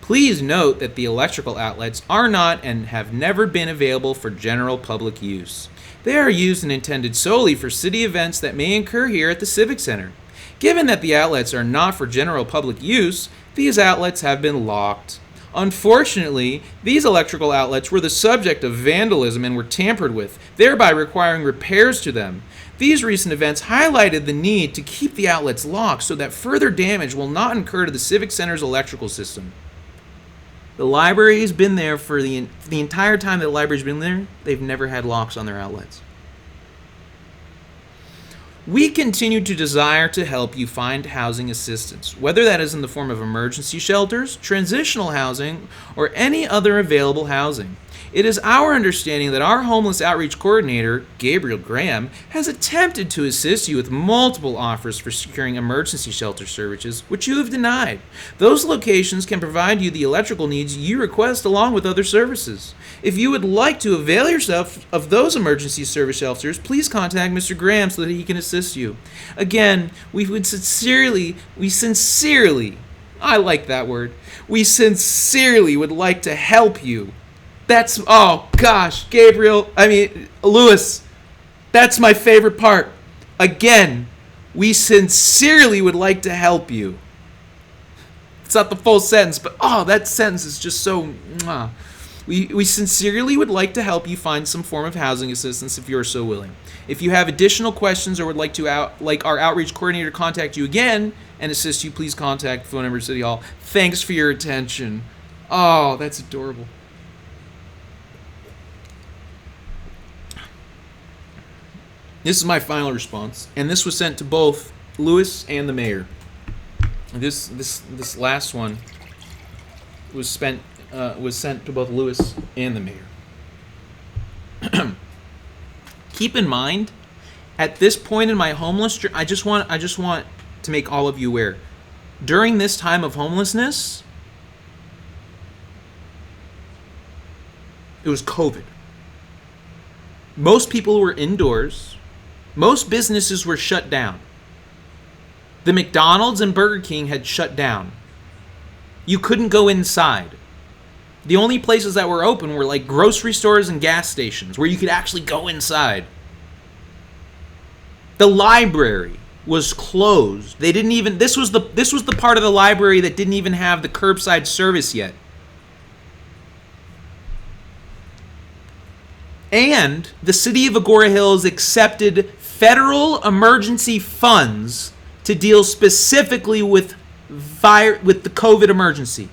Please note that the electrical outlets are not and have never been available for general public use. They are used and intended solely for city events that may occur here at the Civic Center. Given that the outlets are not for general public use, these outlets have been locked. Unfortunately, these electrical outlets were the subject of vandalism and were tampered with, thereby requiring repairs to them. These recent events highlighted the need to keep the outlets locked so that further damage will not incur to the Civic Center's electrical system. The library has been there for the entire time that the library's been there. They've never had locks on their outlets. We continue to desire to help you find housing assistance, whether that is in the form of emergency shelters, transitional housing, or any other available housing. It is our understanding that our homeless outreach coordinator, Gabriel Graham, has attempted to assist you with multiple offers for securing emergency shelter services, which you have denied. Those locations can provide you the electrical needs you request along with other services. If you would like to avail yourself of those emergency service shelters, please contact Mr. Graham so that he can assist you. Again, we sincerely, I like that word, we sincerely would like to help you. That's, oh gosh, Gabriel, Lewis, that's my favorite part. Again, we sincerely would like to help you. It's not the full sentence, but that sentence is just so, mwah. We sincerely would like to help you find some form of housing assistance if you're so willing. If you have additional questions or would like our outreach coordinator to contact you again and assist you, please contact phone number City Hall. Thanks for your attention. Oh, that's adorable. This is my final response, and this was sent to both Lewis and the mayor. This last one was sent to both Lewis and the mayor. Keep in mind, at this point in my homeless journey, I just want to make all of you aware. During this time of homelessness, it was COVID. Most people were indoors. Most businesses were shut down. The McDonald's and Burger King had shut down. You couldn't go inside. The only places that were open were like grocery stores and gas stations where you could actually go inside. The library was closed. They didn't even this was the part of the library that didn't even have the curbside service yet. And the city of Agoura Hills accepted federal emergency funds to deal specifically with the COVID emergency.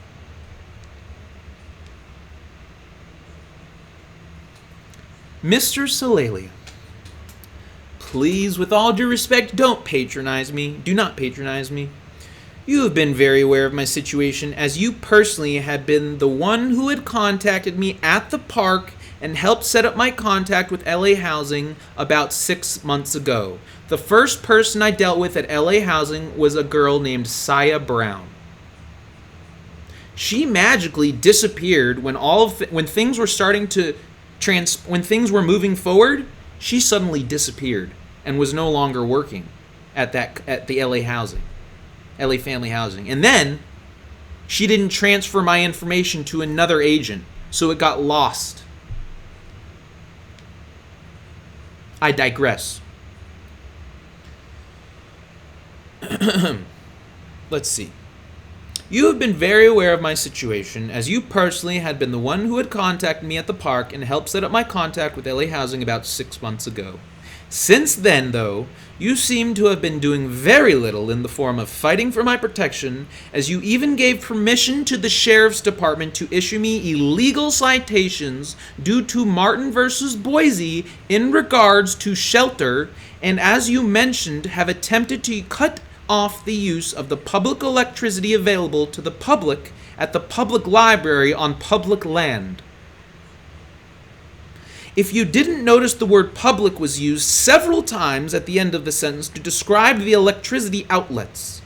Mr. Salalia, please, with all due respect, don't patronize me. Do not patronize me. You have been very aware of my situation, as you personally had been the one who had contacted me at the park and helped set up my contact with LA Housing about 6 months ago. The first person I dealt with at LA Housing was a girl named Saya Brown. She magically disappeared when things were starting to when things were moving forward. She suddenly disappeared and was no longer working at the LA Family Housing. And then she didn't transfer my information to another agent, so it got lost. I digress. Let's see. You have been very aware of my situation, as you personally had been the one who had contacted me at the park and helped set up my contact with LA Housing about 6 months ago. Since then, though, you seem to have been doing very little in the form of fighting for my protection, as you even gave permission to the sheriff's department to issue me illegal citations due to Martin versus Boise in regards to shelter, and as you mentioned, have attempted to cut off the use of the public electricity available to the public at the public library on public land. If you didn't notice, the word public was used several times at the end of the sentence to describe the electricity outlets.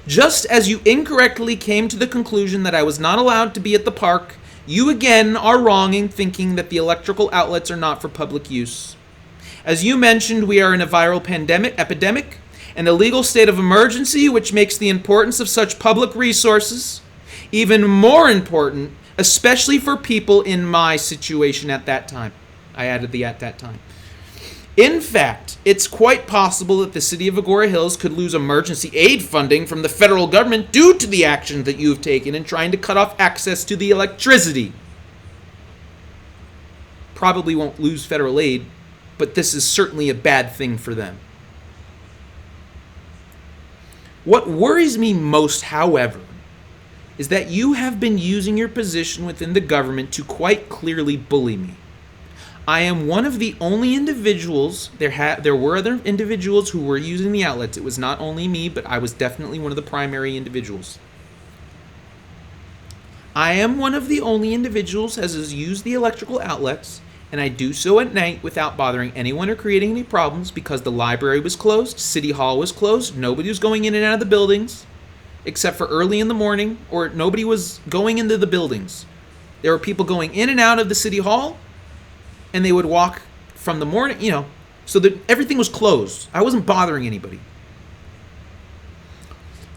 Just as you incorrectly came to the conclusion that I was not allowed to be at the park, you again are wrong in thinking that the electrical outlets are not for public use. As you mentioned, we are in a viral epidemic, and a legal state of emergency, which makes the importance of such public resources even more important, especially for people in my situation at that time. I added the at that time. In fact, it's quite possible that the city of Agoura Hills could lose emergency aid funding from the federal government due to the action that you have taken in trying to cut off access to the electricity. Probably won't lose federal aid, but this is certainly a bad thing for them. What worries me most, however, is that you have been using your position within the government to quite clearly bully me. I am one of the only individuals, there were other individuals who were using the outlets. It was not only me, but I was definitely one of the primary individuals. I am one of the only individuals that has used the electrical outlets, and I do so at night without bothering anyone or creating any problems because the library was closed, City Hall was closed, nobody was going in and out of the buildings except for early in the morning, or nobody was going into the buildings. There were people going in and out of the City Hall, and they would walk from the morning, so that everything was closed. I wasn't bothering anybody.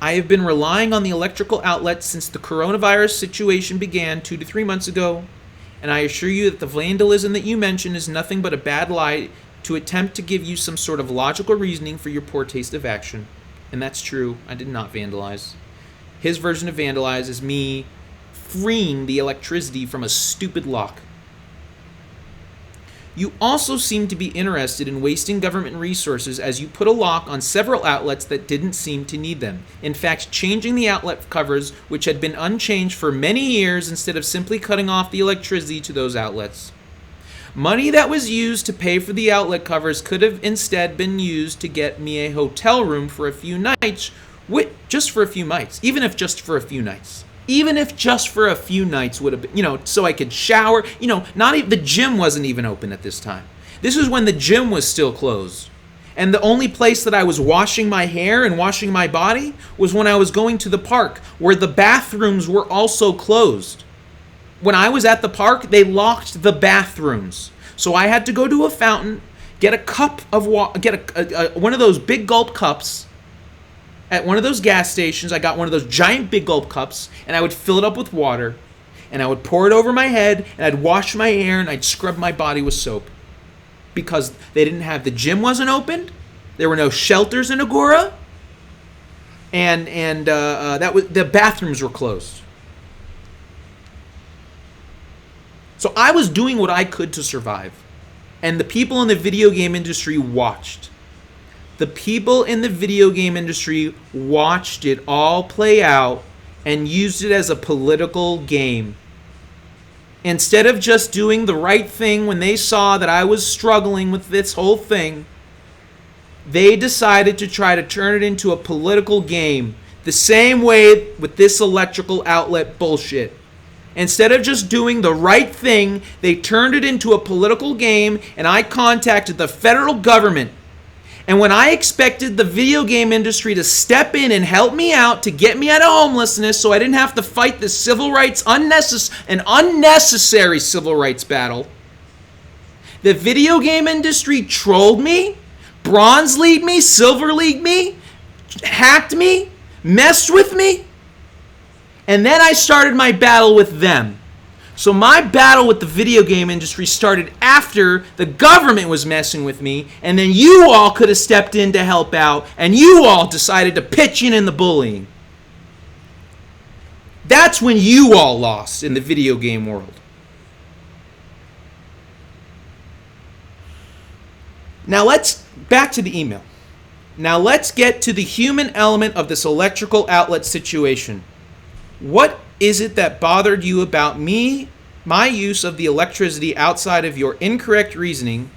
I have been relying on the electrical outlets since the coronavirus situation began 2 to 3 months ago, and I assure you that the vandalism that you mention is nothing but a bad lie to attempt to give you some sort of logical reasoning for your poor taste of action. And that's true. I did not vandalize. His version of vandalize is me freeing the electricity from a stupid lock. You also seem to be interested in wasting government resources as you put a lock on several outlets that didn't seem to need them. In fact, changing the outlet covers, which had been unchanged for many years, instead of simply cutting off the electricity to those outlets. Money that was used to pay for the outlet covers could have instead been used to get me a hotel room for a few nights, just for a few nights, even if just for a few nights. Even if just for a few nights would have been, so I could shower. Not even the gym wasn't even open at this time. This was when the gym was still closed. And the only place that I was washing my hair and washing my body was when I was going to the park, where the bathrooms were also closed. When I was at the park, they locked the bathrooms. So I had to go to a fountain, get a cup of water, get one of those big gulp cups. At one of those gas stations, I got one of those giant big gulp cups, and I would fill it up with water, and I would pour it over my head, and I'd wash my hair, and I'd scrub my body with soap. Because they didn't have, the gym wasn't opened, there were no shelters in Agoura, and the bathrooms were closed. So I was doing what I could to survive, and the people in the video game industry watched. The people in the video game industry watched it all play out and used it as a political game. Instead of just doing the right thing when they saw that I was struggling with this whole thing, they decided to try to turn it into a political game. The same way with this electrical outlet bullshit. Instead of just doing the right thing, they turned it into a political game, and I contacted the federal government. And when I expected the video game industry to step in and help me out to get me out of homelessness so I didn't have to fight this unnecessary civil rights battle, the video game industry trolled me, bronze leagued me, silver leagued me, hacked me, messed with me, and then I started my battle with them. So my battle with the video game industry started after the government was messing with me, and then you all could have stepped in to help out, and you all decided to pitch in the bullying. That's when you all lost in the video game world. Now back to the email. Now let's get to the human element of this electrical outlet situation. What is it that bothered you about my use of the electricity outside of your incorrect reasoning?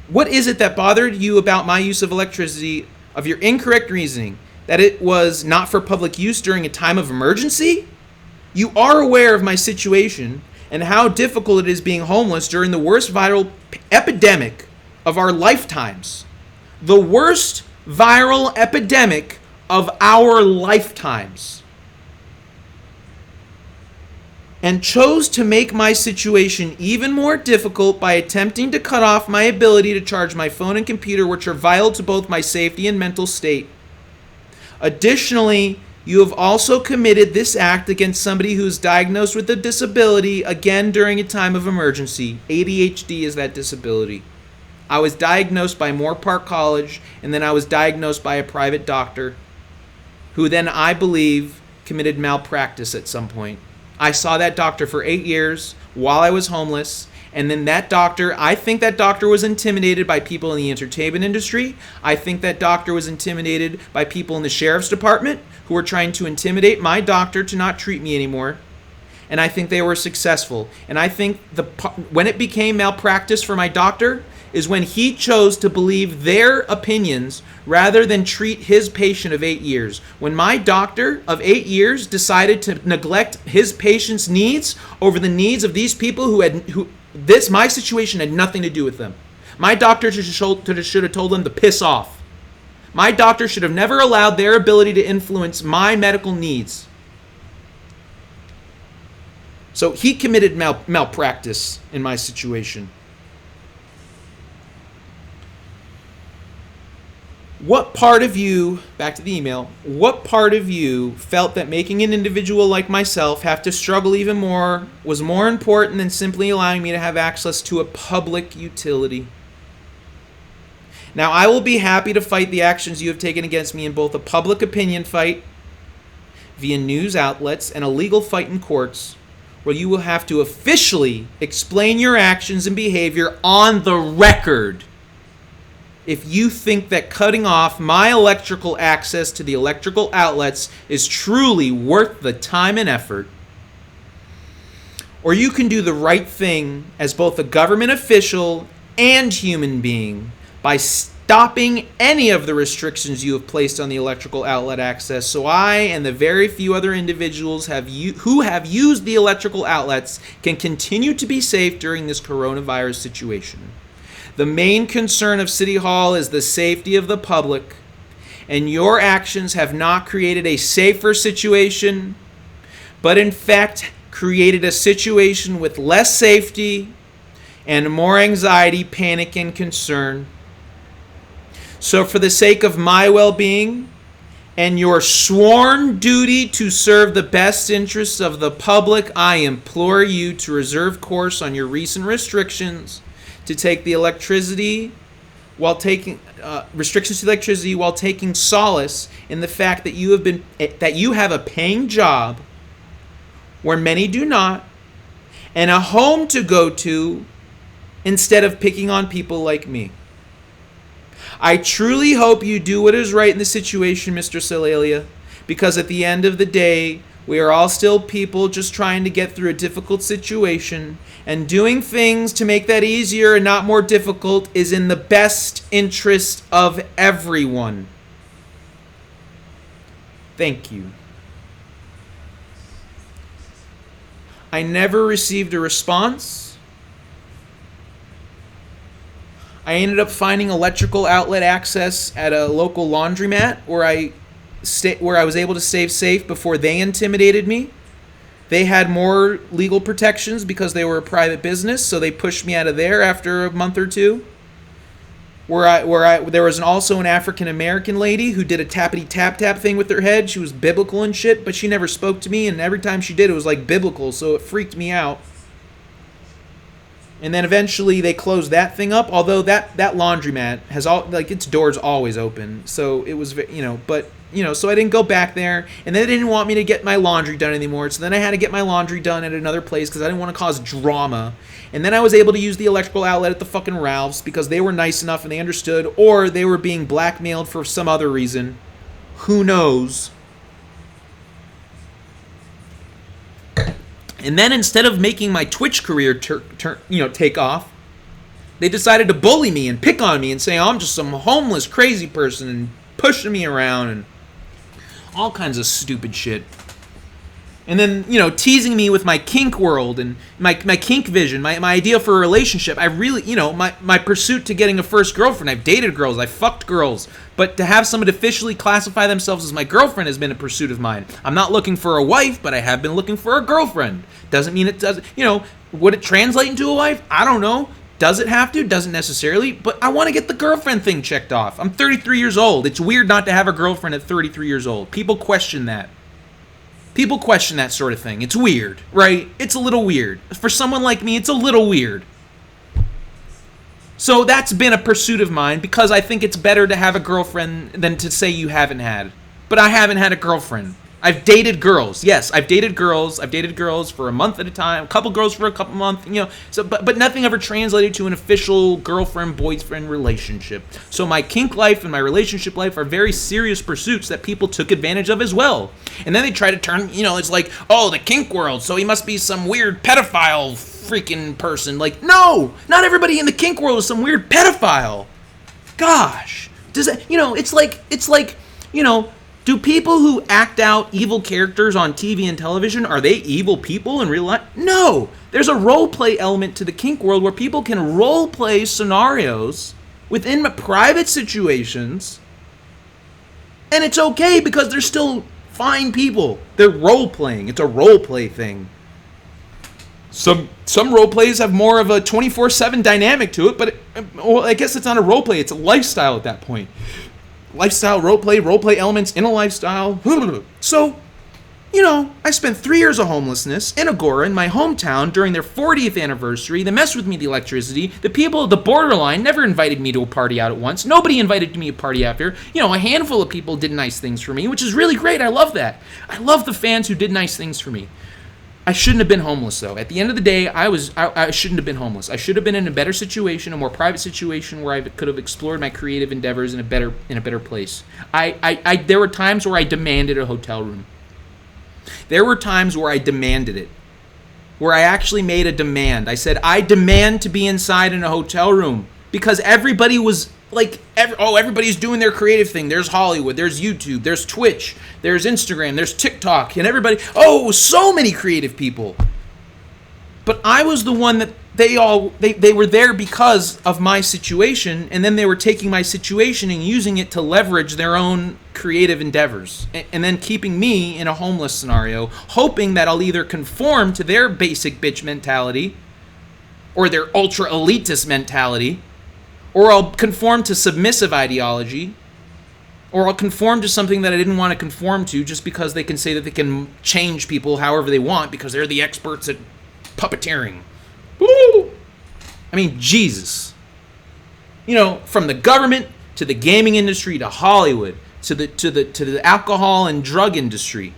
What is it that bothered you about my use of electricity of your incorrect reasoning? That it was not for public use during a time of emergency? You are aware of my situation and how difficult it is being homeless during the worst viral epidemic of our lifetimes. The worst viral epidemic of our lifetimes. And chose to make my situation even more difficult by attempting to cut off my ability to charge my phone and computer, which are vital to both my safety and mental state. Additionally, you have also committed this act against somebody who is diagnosed with a disability, again during a time of emergency. ADHD is that disability. I was diagnosed by Moorpark College, and then I was diagnosed by a private doctor, who then, I believe, committed malpractice at some point. I saw that doctor for 8 years while I was homeless, and then I think that doctor was intimidated by people in the entertainment industry. I think that doctor was intimidated by people in the sheriff's department who were trying to intimidate my doctor to not treat me anymore. And I think they were successful. And I think when it became malpractice for my doctor is when he chose to believe their opinions rather than treat his patient of 8 years. When my doctor of 8 years decided to neglect his patient's needs over the needs of these people my situation had nothing to do with them. My doctor should have told them to piss off. My doctor should have never allowed their ability to influence my medical needs. So he committed malpractice in my situation. What part of you, back to the email, what part of you felt that making an individual like myself have to struggle even more was more important than simply allowing me to have access to a public utility? Now, I will be happy to fight the actions you have taken against me in both a public opinion fight via news outlets and a legal fight in courts, where you will have to officially explain your actions and behavior on the record if you think that cutting off my electrical access to the electrical outlets is truly worth the time and effort. Or you can do the right thing as both a government official and human being by stopping any of the restrictions you have placed on the electrical outlet access, so I and the very few other individuals who have used the electrical outlets can continue to be safe during this coronavirus situation. The main concern of City Hall is the safety of the public, and your actions have not created a safer situation, but in fact created a situation with less safety and more anxiety, panic, and concern. So for the sake of my well-being and your sworn duty to serve the best interests of the public, I implore you to reserve course on your recent restrictions to take the electricity while taking restrictions to electricity while taking solace in the fact that you have a paying job where many do not, and a home to go to instead of picking on people like me. I truly hope you do what is right in the situation, Mr. Salalia, because at the end of the day, we are all still people just trying to get through a difficult situation, and doing things to make that easier and not more difficult is in the best interest of everyone. Thank you. I never received a response. I ended up finding electrical outlet access at a local laundromat where I was able to stay safe before they intimidated me. They had more legal protections because they were a private business, so they pushed me out of there after a month or two. There was also an African American lady who did a tappity tap tap thing with her head. She was biblical and shit, but she never spoke to me, and every time she did, it was like biblical, so it freaked me out. And then eventually they closed that thing up, although that laundromat has its doors always open, so it was, so I didn't go back there, and they didn't want me to get my laundry done anymore, so then I had to get my laundry done at another place because I didn't want to cause drama. And then I was able to use the electrical outlet at the fucking Ralph's because they were nice enough and they understood, or they were being blackmailed for some other reason. Who knows? And then instead of making my Twitch career take off, they decided to bully me and pick on me and say, I'm just some homeless crazy person, and pushing me around and all kinds of stupid shit. And then, teasing me with my kink world and my kink vision, my idea for a relationship. I really, my pursuit to getting a first girlfriend. I've dated girls, I've fucked girls. But to have someone officially classify themselves as my girlfriend has been a pursuit of mine. I'm not looking for a wife, but I have been looking for a girlfriend. Doesn't mean it doesn't, would it translate into a wife? I don't know. Does it have to? Doesn't necessarily. But I want to get the girlfriend thing checked off. I'm 33 years old. It's weird not to have a girlfriend at 33 years old. People question that. People question that sort of thing. It's weird, right? It's a little weird. For someone like me, it's a little weird. So that's been a pursuit of mine because I think it's better to have a girlfriend than to say you haven't had. But I haven't had a girlfriend. I've dated girls. Yes, I've dated girls. I've dated girls for a month at a time, a couple girls for a couple months, So, but nothing ever translated to an official girlfriend-boyfriend relationship. So my kink life and my relationship life are very serious pursuits that people took advantage of as well. And then they try to turn, it's like, oh, the kink world, so he must be some weird pedophile freaking person. Like, no, not everybody in the kink world is some weird pedophile. Gosh, does that, it's like, do people who act out evil characters on TV and television, are they evil people in real life? No! There's a role play element to the kink world where people can role play scenarios within private situations, and it's okay because they're still fine people. They're role playing. It's a role play thing. Some role plays have more of a 24/7 dynamic to it, but I guess it's not a role play. It's a lifestyle at that point. lifestyle roleplay elements in a lifestyle. So, I spent 3 years of homelessness in Agora in my hometown during their 40th anniversary. They messed with me, the electricity. The people at the borderline never invited me to a party out at once. Nobody invited me to a party after. A handful of people did nice things for me, which is really great. I love that. I love the fans who did nice things for me. I shouldn't have been homeless, though. At the end of the day, I shouldn't have been homeless. I should have been in a better situation, a more private situation, where I could have explored my creative endeavors in a better place. There were times where I demanded a hotel room. There were times where I demanded it, where I actually made a demand. I said, I demand to be inside in a hotel room, because everybody was like, everybody's doing their creative thing. There's Hollywood, there's YouTube, there's Twitch, there's Instagram, there's TikTok, and everybody, so many creative people. But I was the one that they were there because of my situation, and then they were taking my situation and using it to leverage their own creative endeavors, and then keeping me in a homeless scenario, hoping that I'll either conform to their basic bitch mentality or their ultra elitist mentality, or I'll conform to submissive ideology, or I'll conform to something that I didn't want to conform to just because they can say that they can change people however they want because they're the experts at puppeteering. Woo! I mean, Jesus. From the government to the gaming industry to Hollywood to the alcohol and drug industry.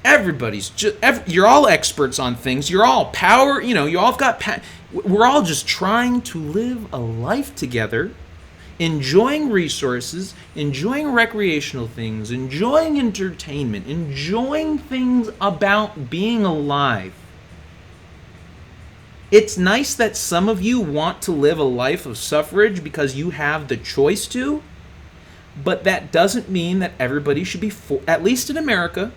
Everybody's you're all experts on things. You're all power, you all got we're all just trying to live a life together, enjoying resources, enjoying recreational things, enjoying entertainment, enjoying things about being alive. It's nice that some of you want to live a life of suffrage because you have the choice to, but that doesn't mean that everybody should be, at least in America.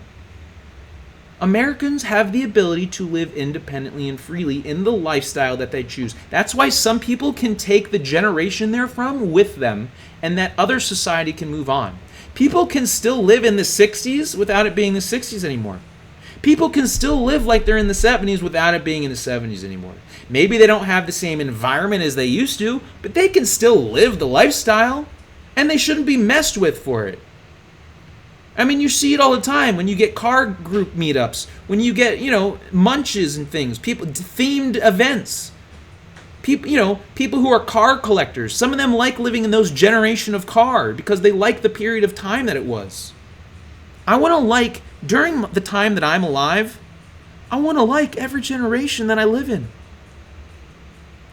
Americans have the ability to live independently and freely in the lifestyle that they choose. That's why some people can take the generation they're from with them, and that other society can move on. People can still live in the 60s without it being the 60s anymore. People can still live like they're in the 70s without it being in the 70s anymore. Maybe they don't have the same environment as they used to, but they can still live the lifestyle, and they shouldn't be messed with for it. I mean, you see it all the time when you get car group meetups, when you get, munches and things, themed events. People who are car collectors, some of them like living in those generation of car because they like the period of time that it was. I want to during the time that I'm alive, I want to like every generation that I live in.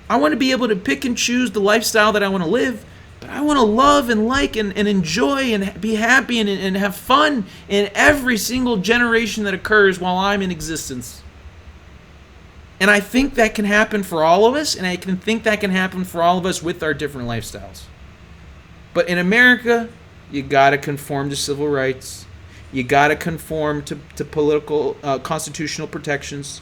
I want to be able to pick and choose the lifestyle that I want to live, but I want to love and like and enjoy and be happy and have fun in every single generation that occurs while I'm in existence. And I think that can happen for all of us, and I can think that can happen for all of us with our different lifestyles. But in America, you got to conform to civil rights. You got to conform to political, constitutional protections.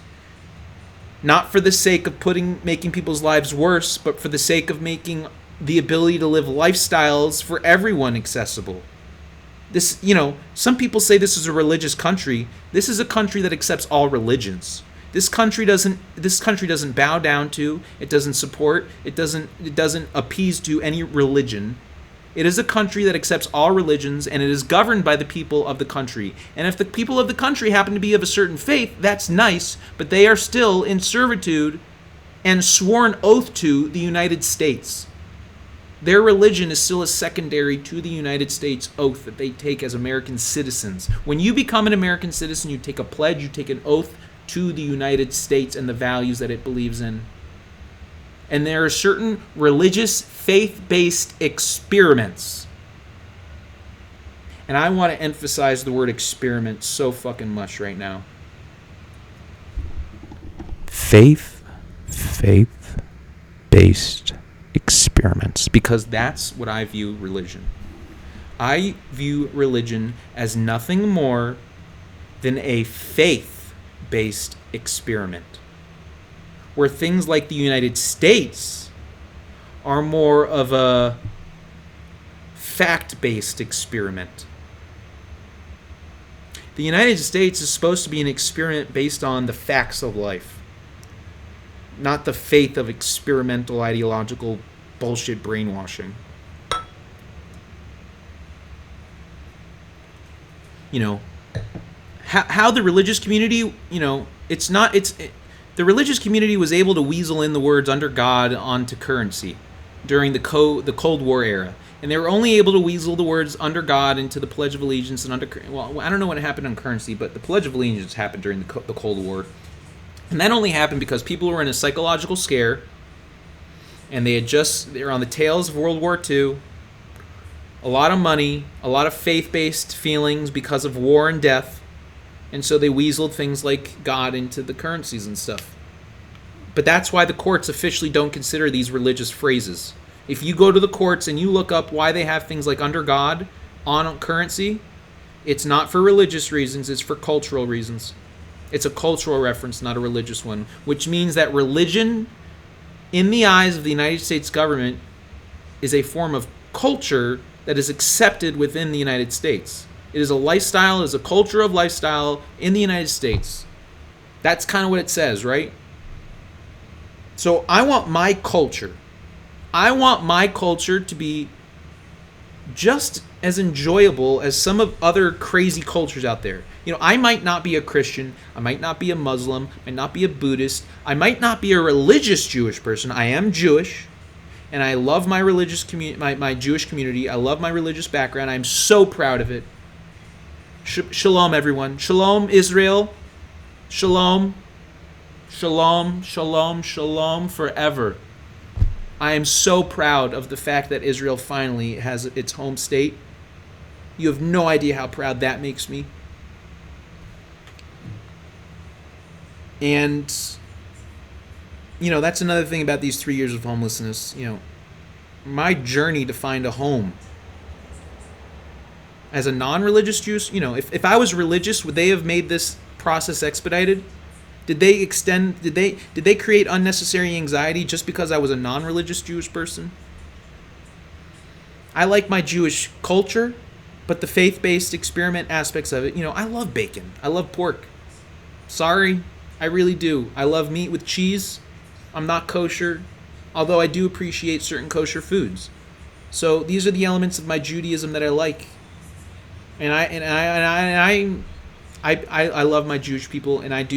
Not for the sake of making people's lives worse, but for the sake of making the ability to live lifestyles for everyone accessible. This, some people say this is a religious country. This is a country that accepts all religions. This country doesn't bow down to, it doesn't support, it doesn't appease to any religion. It is a country that accepts all religions, and it is governed by the people of the country. And if the people of the country happen to be of a certain faith, that's nice, but they are still in servitude and sworn oath to the United States. Their religion is still a secondary to the United States oath that they take as American citizens. When you become an American citizen, you take a pledge, you take an oath to the United States and the values that it believes in. And there are certain religious, faith-based experiments. And I want to emphasize the word experiment so fucking much right now. Faith-based experiments. Because that's what I view religion. I view religion as nothing more than a faith-based experiment, where things like the United States are more of a fact-based experiment. The United States is supposed to be an experiment based on the facts of life, not the faith of experimental ideological bullshit brainwashing. you know, how the religious community, you know, the religious community was able to weasel in the words under God onto currency during the Cold War era. And they were only able to weasel the words under God into the Pledge of Allegiance and well, I don't know what happened on currency, but the Pledge of Allegiance happened during the Cold War. And that only happened because people were in a psychological scare, and they were on the tails of World War II. A lot of money, a lot of faith-based feelings because of war and death, and so they weaseled things like God into the currencies and stuff. But that's why the courts officially don't consider these religious phrases. If you go to the courts and you look up why they have things like under God on currency, it's not for religious reasons, it's for cultural reasons. It's a cultural reference, not a religious one, which means that religion, in the eyes of the United States government, is a form of culture that is accepted within the United States. It is a lifestyle, it is a culture of lifestyle in the United States. That's kind of what it says, right? So I want my culture to be just as enjoyable as some of other crazy cultures out there. You know, I might not be a Christian, I might not be a Muslim, I might not be a Buddhist, I might not be a religious Jewish person. I am Jewish, and I love my religious community, my Jewish community. I love my religious background. I'm so proud of it. Shalom, everyone. Shalom, Israel. Shalom. Shalom, shalom, shalom forever. I am so proud of the fact that Israel finally has its home state. You have no idea how proud that makes me. And, you know, that's another thing about these 3 years of homelessness. You know, my journey to find a home as a non-religious Jew, you know, if I was religious, would they have made this process expedited? Did they create unnecessary anxiety just because I was a non-religious Jewish person? I like my Jewish culture, but the faith-based experiment aspects of it, you know, I love bacon. I love pork. Sorry, I really do. I love meat with cheese. I'm not kosher, although I do appreciate certain kosher foods. So these are the elements of my Judaism that I like. And I love my Jewish people, and I'm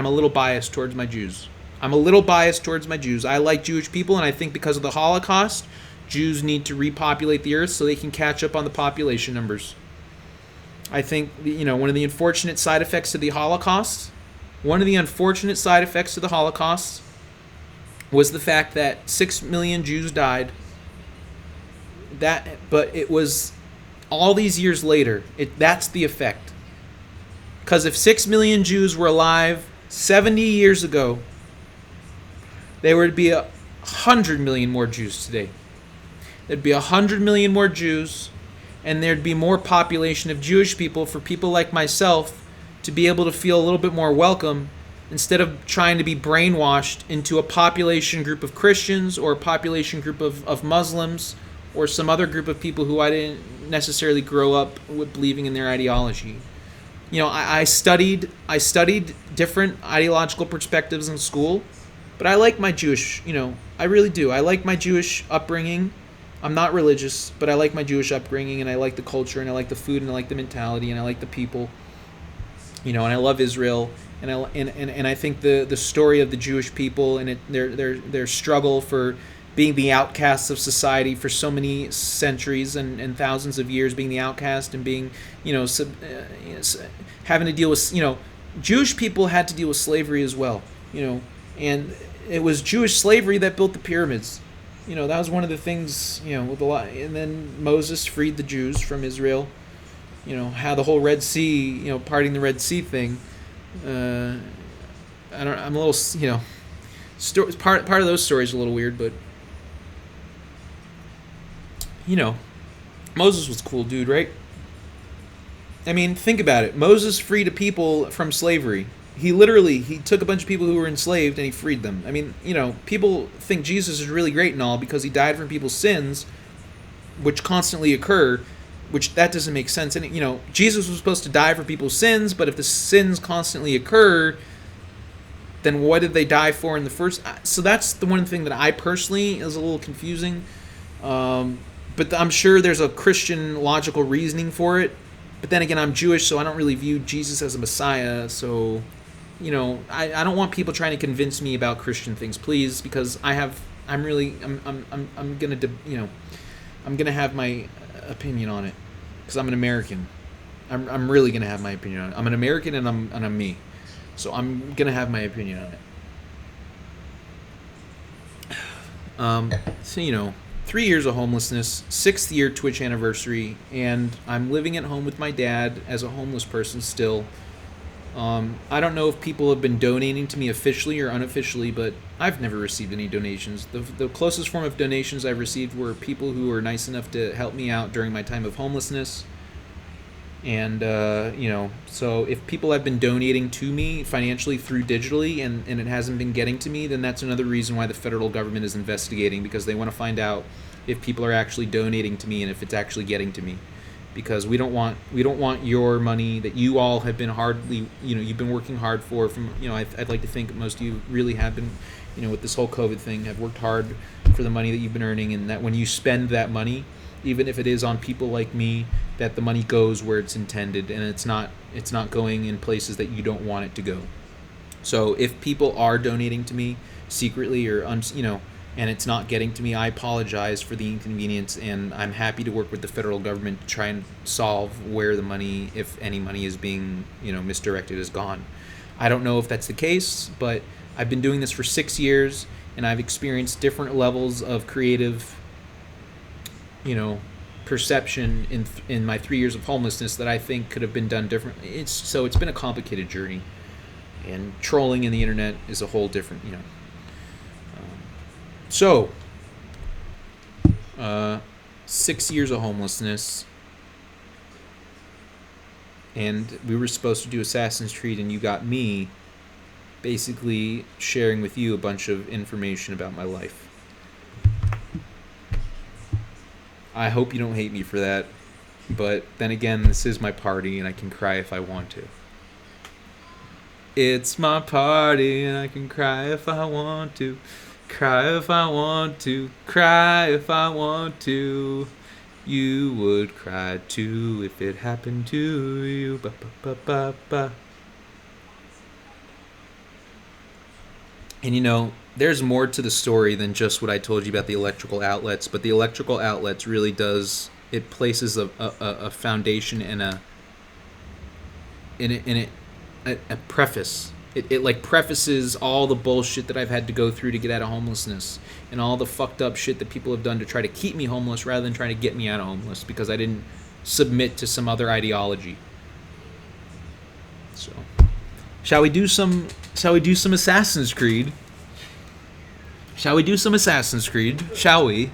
a little biased towards my Jews. I like Jewish people, and I think because of the Holocaust, Jews need to repopulate the earth so they can catch up on the population numbers. I think, you know, one of the unfortunate side effects of the Holocaust was the fact that 6 million Jews died. But it was all these years later. That's the effect. Because if 6 million Jews were alive 70 years ago, there would be 100 million more Jews today. There'd be 100 million more Jews, and there'd be more population of Jewish people for people like myself to be able to feel a little bit more welcome instead of trying to be brainwashed into a population group of Christians or a population group of Muslims or some other group of people who I didn't necessarily grow up with believing in their ideology. You know, I studied different ideological perspectives in school, but I like my Jewish, you know, I really do. I like my Jewish upbringing. I'm not religious, but I like my Jewish upbringing, and I like the culture, and I like the food, and I like the mentality, and I like the people. You know, and I love Israel, and I think the story of the Jewish people and their struggle for being the outcasts of society for so many centuries and thousands of years, being the outcast and being, you know, having to deal with, you know, Jewish people had to deal with slavery as well, you know, and it was Jewish slavery that built the pyramids. You know, that was one of the things, you know, with a lot, and then Moses freed the Jews from Israel. You know, how the whole Red Sea, you know, parting the Red Sea thing. I'm a little, you know, part of those stories are a little weird, but you know, Moses was a cool dude, right? I mean, think about it. Moses freed a people from slavery. He took a bunch of people who were enslaved and he freed them. I mean, you know, people think Jesus is really great and all because he died for people's sins, which constantly occur, which that doesn't make sense. And, you know, Jesus was supposed to die for people's sins, but if the sins constantly occur, then what did they die for in the first? So that's the one thing that I personally is a little confusing. But I'm sure there's a Christian logical reasoning for it. But then again, I'm Jewish, so I don't really view Jesus as a Messiah. So, I don't want people trying to convince me about Christian things, please, because I'm gonna have my opinion on it, because I'm an American. I'm really gonna have my opinion on it. I'm an American, and I'm me, so I'm gonna have my opinion on it. So 3 years of homelessness, 6th year Twitch anniversary, and I'm living at home with my dad as a homeless person still. I don't know if people have been donating to me officially or unofficially, but I've never received any donations. The closest form of donations I've received were people who were nice enough to help me out during my time of homelessness. And, so if people have been donating to me financially through digitally and it hasn't been getting to me, then that's another reason why the federal government is investigating, because they want to find out if people are actually donating to me and if it's actually getting to me. Because we don't want your money that you all have been you've been working hard for. From I'd like to think most of you really have been, with this whole COVID thing, have worked hard for the money that you've been earning, and that when you spend that money, even if it is on people like me, that the money goes where it's intended, and it's not going in places that you don't want it to go. So if people are donating to me secretly or and it's not getting to me, I apologize for the inconvenience, and I'm happy to work with the federal government to try and solve where the money, if any money is being, misdirected, is gone. I don't know if that's the case, but I've been doing this for 6 years, and I've experienced different levels of creative, perception in my 3 years of homelessness that I think could have been done differently. It's been a complicated journey, and trolling in the internet is a whole different, 6 years of homelessness, and we were supposed to do Assassin's Creed, and you got me basically sharing with you a bunch of information about my life. I hope you don't hate me for that, but then again, this is my party, and I can cry if I want to. It's my party, and I can cry if I want to. Cry if I want to, cry if I want to. You would cry too if it happened to you. Ba, ba, ba, ba, ba. And there's more to the story than just what I told you about the electrical outlets, but the electrical outlets really it places a foundation and a preface. It like prefaces all the bullshit that I've had to go through to get out of homelessness, and all the fucked up shit that people have done to try to keep me homeless rather than trying to get me out of homeless, because I didn't submit to some other ideology. So, shall we do some Assassin's Creed? Shall we do some Assassin's Creed? Shall we?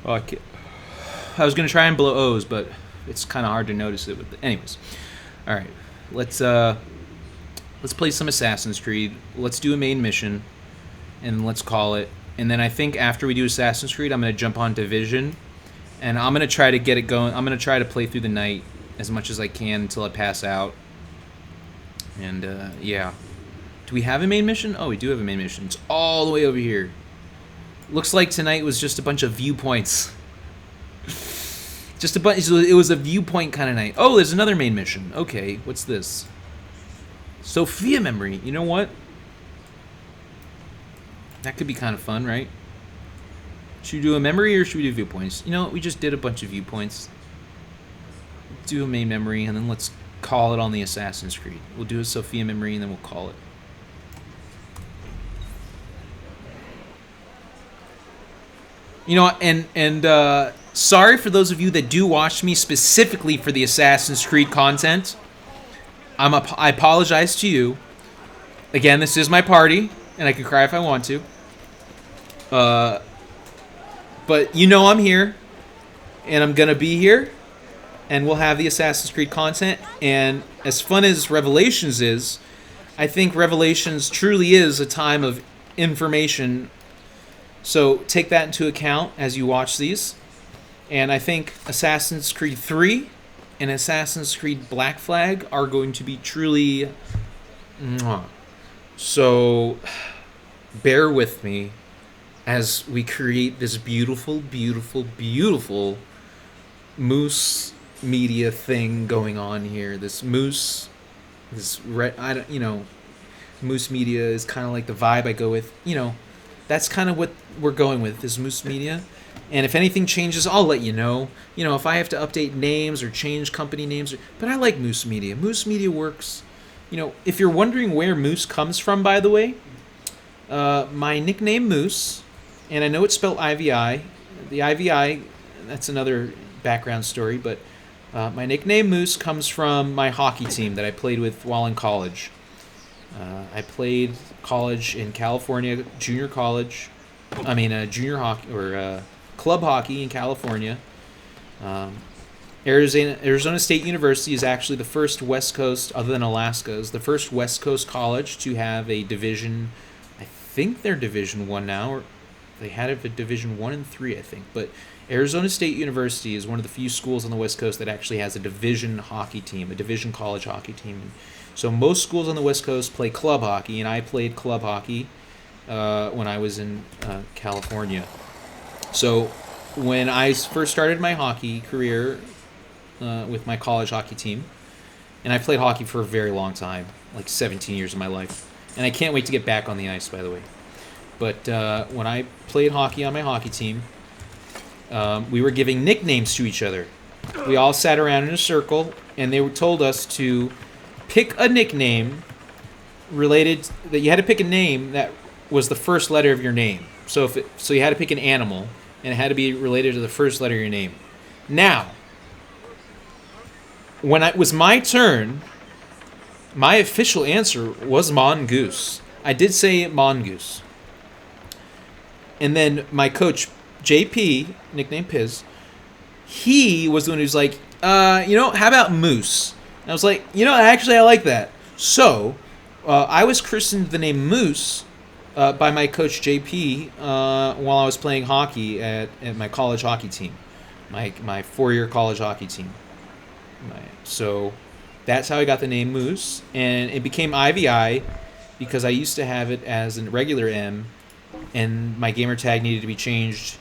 Oh, I was gonna try and blow O's, but it's kind of hard to notice it. Anyways, all right, let's play some Assassin's Creed. Let's do a main mission, and let's call it. And then I think after we do Assassin's Creed, I'm gonna jump on Division, and I'm gonna try to get it going. I'm gonna try to play through the night as much as I can until I pass out. And yeah, do we have a main mission? Oh, we do have a main mission. It's all the way over here. Looks like tonight was just a bunch of viewpoints. It was a viewpoint kind of night. Oh, there's another main mission. Okay, what's this? Sophia memory. You know what? That could be kind of fun, right? Should we do a memory or should we do viewpoints? We just did a bunch of viewpoints. Do a main memory, and then let's call it on the Assassin's Creed. We'll do a Sophia memory, and then we'll call it. And sorry for those of you that do watch me specifically for the Assassin's Creed content. I apologize to you. Again, this is my party, and I can cry if I want to. But I'm here, and I'm gonna be here, and we'll have the Assassin's Creed content. And as fun as Revelations is, I think Revelations truly is a time of information. So take that into account as you watch these. And I think Assassin's Creed 3 and Assassin's Creed Black Flag are going to be truly mwah. So bear with me as we create this beautiful, beautiful, beautiful Moose Media thing going on here. This Moose, Moose Media is kind of like the vibe I go with. That's kind of what we're going with, this Moose Media. And if anything changes, I'll let you know. If I have to update names or change company names. But I like Moose Media. Moose Media works. If you're wondering where Moose comes from, by the way, my nickname Moose, and I know it's spelled IVI. The IVI, that's another background story, but my nickname Moose comes from my hockey team that I played with while in college. I played college in California, junior hockey, or club hockey in California. Arizona State University is actually the first West Coast, other than Alaska, is the first West Coast college to have a division. I think they're Division 1 now, or they had it at Division 1 and 3, I think. But Arizona State University is one of the few schools on the West Coast that actually has a division hockey team, a division college hockey team. So most schools on the West Coast play club hockey, and I played club hockey when I was in California. So when I first started my hockey career with my college hockey team, and I played hockey for a very long time, like 17 years of my life, and I can't wait to get back on the ice, by the way. But when I played hockey on my hockey team, we were giving nicknames to each other. We all sat around in a circle, and they told us to pick a nickname that you had to pick a name that was the first letter of your name. So you had to pick an animal, and it had to be related to the first letter of your name. Now, when it was my turn, my official answer was Mongoose. I did say Mongoose. And then my coach, JP, nicknamed Piz, he was the one who's like, how about Moose? And I was like, actually I like that. So I was christened the name Moose by my coach, JP, while I was playing hockey at my college hockey team, my 4-year college hockey team. So that's how I got the name Moose, and it became IVI because I used to have it as a regular M, and my gamer tag needed to be changed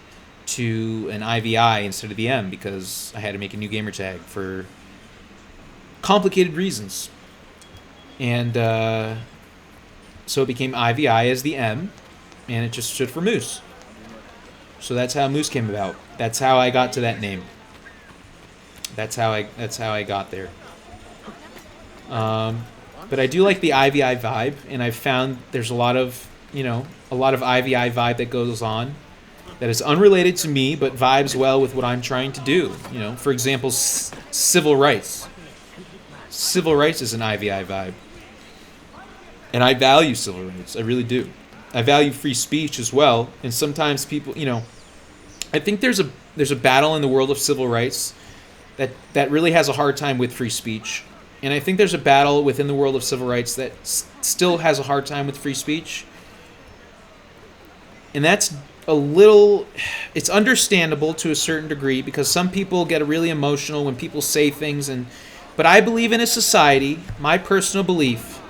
to an IVI instead of the M because I had to make a new gamer tag for complicated reasons. And so it became IVI as the M, and it just stood for Moose. So that's how Moose came about. That's how I got to that name. That's how I got there. But I do like the IVI vibe, and I've found there's a lot of IVI vibe that goes on that is unrelated to me, but vibes well with what I'm trying to do. For example, civil rights. Civil rights is an IVI vibe, and I value civil rights. I really do. I value free speech as well, and sometimes people, I think there's a battle in the world of civil rights that really has a hard time with free speech. And I think there's a battle within the world of civil rights that still has a hard time with free speech. And that's it's understandable to a certain degree because some people get really emotional when people say things. But I believe in a society, my personal belief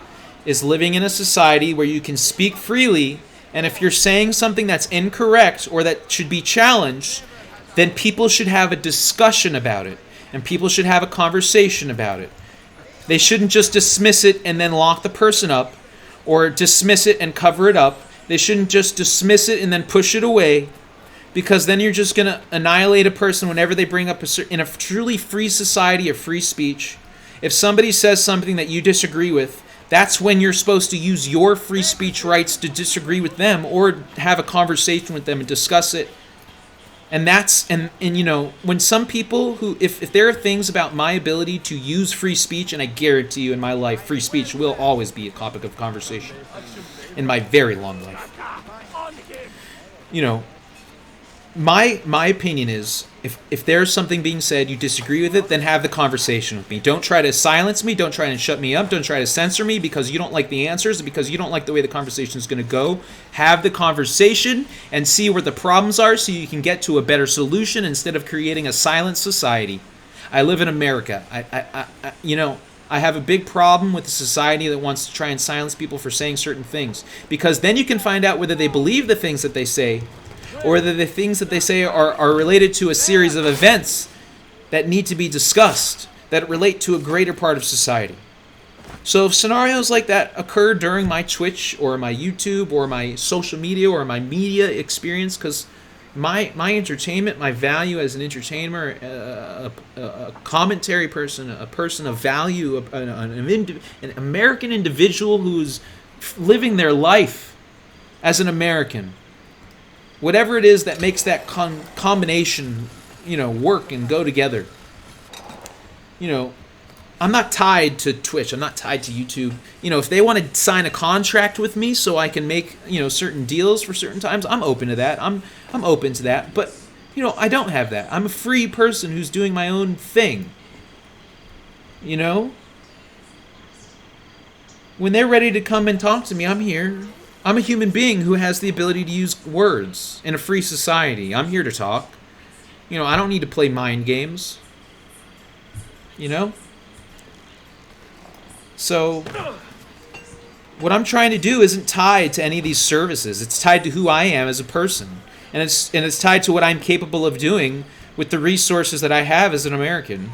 is living in a society where you can speak freely, and if you're saying something that's incorrect or that should be challenged, then people should have a discussion about it. And people should have a conversation about it. They shouldn't just dismiss it and then lock the person up, or dismiss it and cover it up. They shouldn't just dismiss it and then push it away, because then you're just going to annihilate a person whenever they bring up in a truly free society of free speech. If somebody says something that you disagree with, that's when you're supposed to use your free speech rights to disagree with them or have a conversation with them and discuss it. And when some people who, if there are things about my ability to use free speech, and I guarantee you in my life, free speech will always be a topic of conversation in my very long life. My opinion is, if there's something being said, you disagree with it, then have the conversation with me. Don't try to silence me. Don't try to shut me up. Don't try to censor me because you don't like the answers, because you don't like the way the conversation is going to go. Have the conversation and see where the problems are so you can get to a better solution instead of creating a silent society. I live in America. You know, I have a big problem with a society that wants to try and silence people for saying certain things, because then you can find out whether they believe the things that they say, or whether the things that they say are related to a series of events that need to be discussed, that relate to a greater part of society. So if scenarios like that occur during my Twitch or my YouTube or my social media or my media experience, because my entertainment, my value as an entertainer, a commentary person, a person of value, an American individual who's living their life as an American, whatever it is that makes that combination, you know, work and go together. You know, I'm not tied to Twitch. I'm not tied to YouTube. You know, if they want to sign a contract with me so I can make, you know, certain deals for certain times, I'm open to that. I'm open to that. But, you know, I don't have that. I'm a free person who's doing my own thing. You know? When they're ready to come and talk to me, I'm here. I'm a human being who has the ability to use words in a free society. I'm here to talk. You know, I don't need to play mind games. You know? So, what I'm trying to do isn't tied to any of these services. It's tied to who I am as a person. And it's tied to what I'm capable of doing with the resources that I have as an American.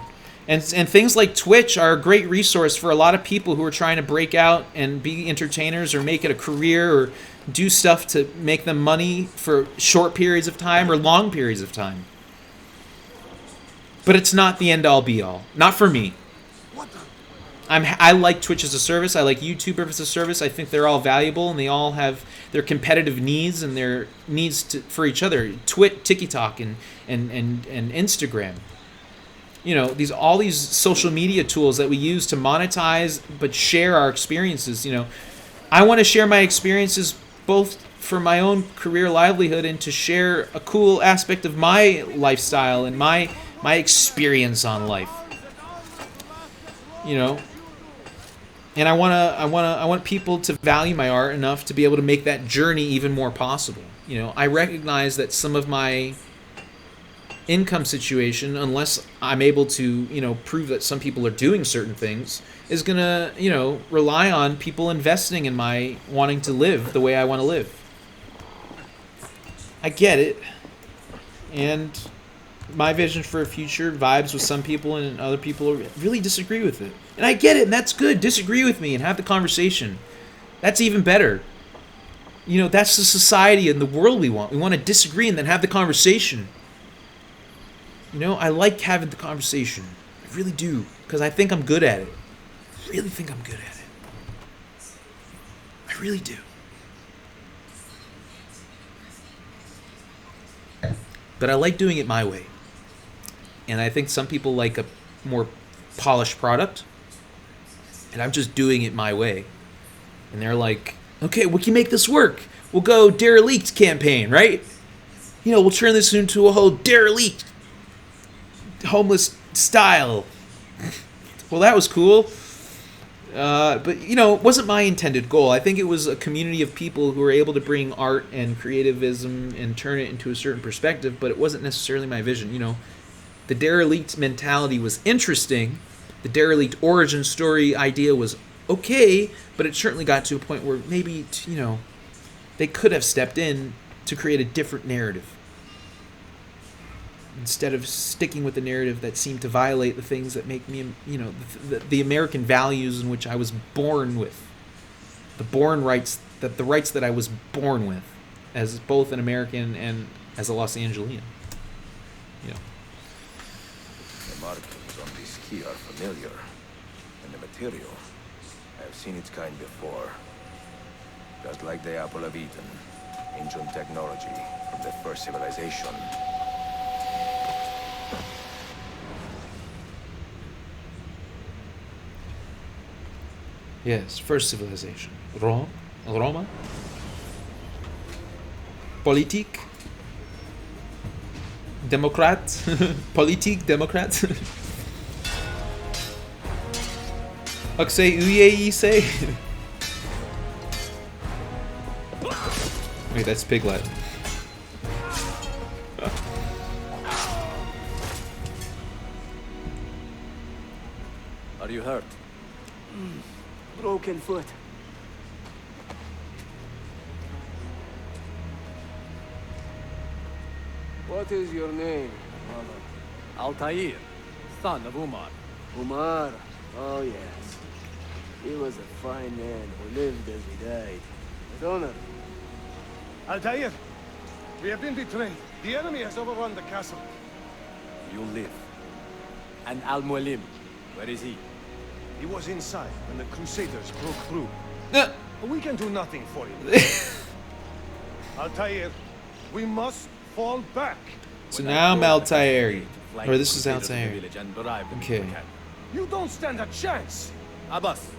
And things like Twitch are a great resource for a lot of people who are trying to break out and be entertainers or make it a career or do stuff to make them money for short periods of time or long periods of time. But it's not the end-all be-all. Not for me. I like Twitch as a service. I like YouTube as a service. I think they're all valuable, and they all have their competitive needs and their needs for each other. TikTok, and Instagram. You know, all these social media tools that we use to monetize but share our experiences. You know, I want to share my experiences both for my own career livelihood and to share a cool aspect of my lifestyle and my experience on life. You know. And I want people to value my art enough to be able to make that journey even more possible. You know, I recognize that some of my income situation, unless I'm able to, you know, prove that some people are doing certain things, is gonna, you know, rely on people investing in my wanting to live the way I want to live. I get it. And my vision for a future vibes with some people, and other people really disagree with it. And I get it, and that's good. Disagree with me and have the conversation. That's even better. You know, that's the society and the world we want. We want to disagree and then have the conversation. You know, I like having the conversation. I really do, because I think I'm good at it. I really think I'm good at it. I really do. But I like doing it my way. And I think some people like a more polished product. And I'm just doing it my way. And they're like, okay, we can make this work. We'll go derelict campaign, right? You know, we'll turn this into a whole derelict homeless style. Well, that was cool. But, you know, it wasn't my intended goal. I think it was a community of people who were able to bring art and creativism and turn it into a certain perspective, but it wasn't necessarily my vision. You know, the derelict mentality was interesting. The derelict origin story idea was okay, but it certainly got to a point where maybe, you know, they could have stepped in to create a different narrative. Instead of sticking with the narrative that seemed to violate the things that make me, you know, the American values in which I was born with. The rights that I was born with as both an American and as a Los Angelian. You know. The markings on this key are familiar, and the material, I have seen its kind before. Just like the Apple of Eden, ancient technology from the first civilization. Yes, first civilization. Roma? Politique? Democrat? Politique, Democrat? Oxay Uye say? Wait, that's Piglet. Are you hurt? Broken foot. What is your name, brother? Altair, son of Umar. Umar. Oh, yes. He was a fine man who lived as he died. With honor. Altair, we have been betrayed. The enemy has overrun the castle. You live. And Al-Mualim, where is he? He was inside when the Crusaders broke through. Uh, We can do nothing for him. Altair, we must fall back. so now I'm Altair. Or this is Altair. Okay. You don't stand a chance. Abbas,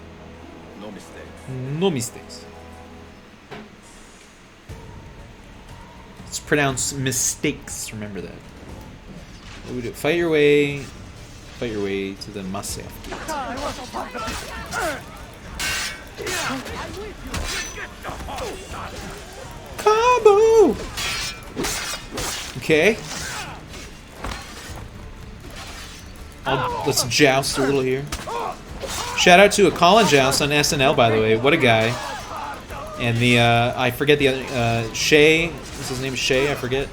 no mistake. No mistakes. It's pronounced mistakes. Remember that. What we do? Fight your way to the Masif. Combo. Okay. Let's joust a little here. Shout out to a Colin Joust on SNL, by the way. What a guy. And the, I forget the other, Shay. What's his name? Shay? I forget.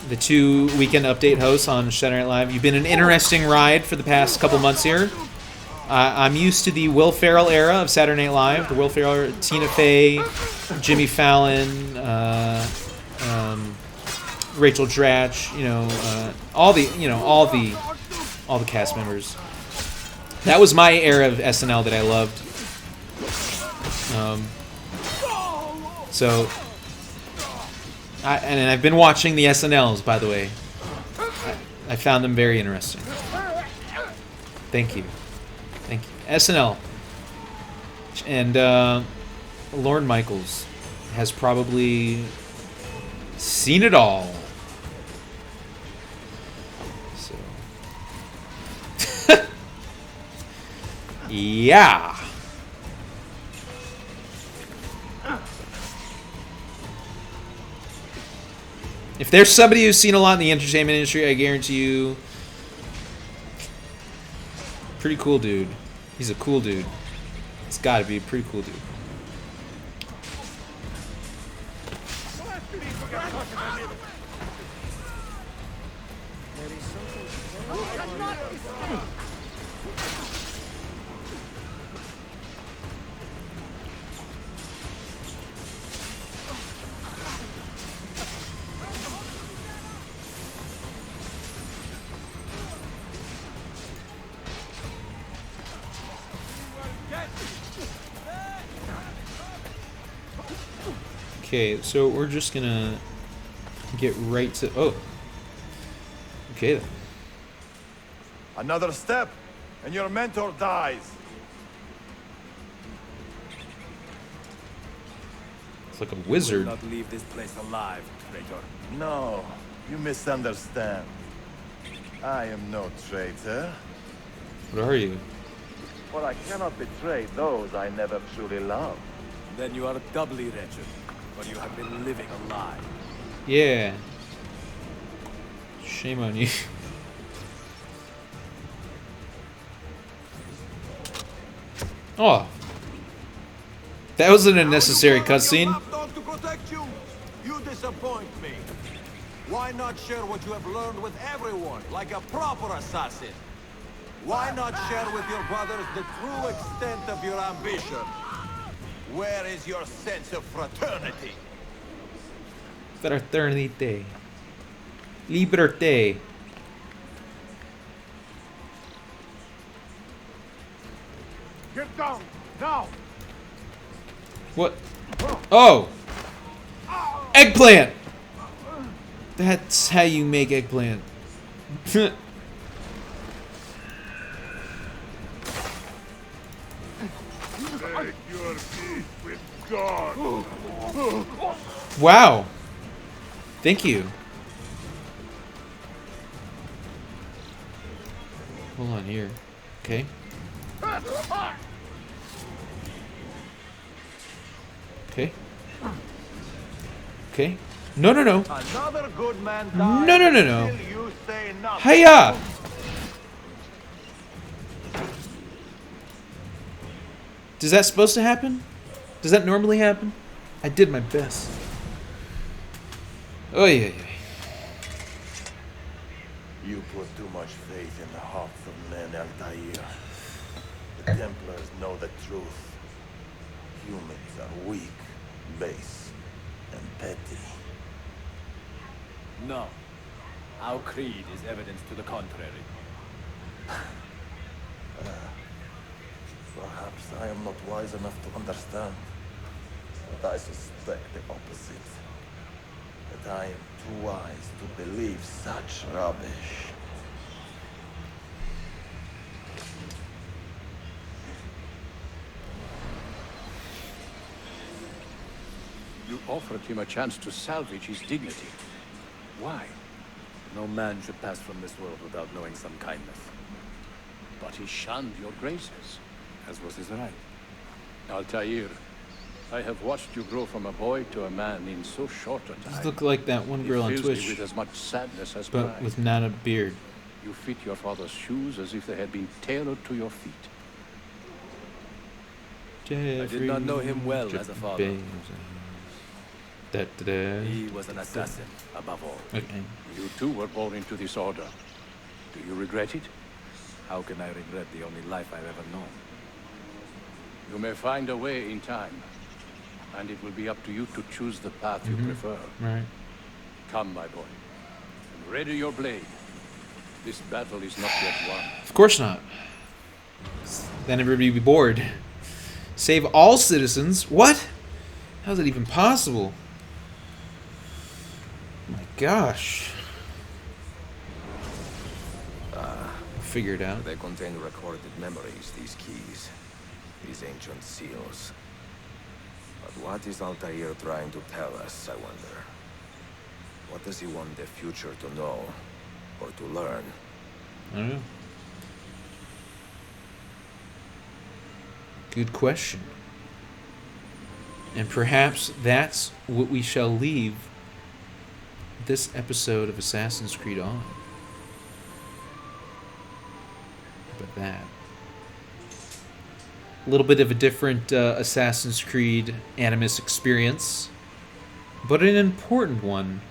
The 2 weekend update hosts on Saturday Night Live. You've been an interesting ride for the past couple months here. I'm used to the Will Ferrell era of Saturday Night Live. The Will Ferrell, Tina Fey, Jimmy Fallon, Rachel Dratch, all the cast members. That was my era of SNL that I loved. And I've been watching the SNLs, by the way. I found them very interesting. Thank you. SNL. And Lorne Michaels has probably seen it all. So. Yeah. If there's somebody who's seen a lot in the entertainment industry, I guarantee you, pretty cool dude. He's a cool dude. It's got to be a pretty cool dude. Okay, so we're just gonna get right to... Oh. Okay, then. Another step, and your mentor dies. It's like a wizard. Not leave this place alive, traitor. No, you misunderstand. I am no traitor, What are you? for I cannot betray those I never truly loved. Then you are doubly wretched, for you have been living a lie. Yeah. Shame on you. Oh. That was an unnecessary cutscene. To protect you, you disappoint me. Why not share what you have learned with everyone, like a proper assassin? Why not share with your brothers the true extent of your ambition? Where is your sense of fraternity? Fraternité. Liberté. Get down, now! What? Oh! Eggplant! That's how you make eggplant. Take your peace with God. Wow. Thank you. Hold on here. Okay. Okay. Okay. No, no, no. Another good man No, dies. no, no, no. Still you say nothing. Hiya! Does that supposed to happen? Does that normally happen? I did my best. Oh yeah. You put too much faith in the hearts of men, Altair. The Templars know the truth. Humans are weak, base, and petty. No. Our creed is evidence to the contrary. Perhaps I am not wise enough to understand. But I suspect the opposite. That I am too wise to believe such rubbish. You offered him a chance to salvage his dignity. Why? No man should pass from this world without knowing some kindness. But he shunned your graces. As was his right. Altair, I have watched you grow from a boy to a man in so short a time. You look like that one girl on It fills me Twitch, with as much sadness as but pride. with not a beard. You fit your father's shoes as if they had been tailored to your feet. I did not know him well as a father. He was an assassin, above all. Okay. You too were born into this order. Do you regret it? How can I regret the only life I've ever known? You may find a way in time, and it will be up to you to choose the path you prefer. Right. Come, my boy, and ready your blade. This battle is not yet won. Of course not. Then everybody would be bored. Save all citizens? What? How is that even possible? My gosh. Figure it out. They contain recorded memories, these keys. These ancient seals. But what is Altair trying to tell us, I wonder? What does he want the future to know? Or to learn? I don't know. Good question. And perhaps that's what we shall leave this episode of Assassin's Creed on. But that. A little bit of a different Assassin's Creed Animus experience, but an important one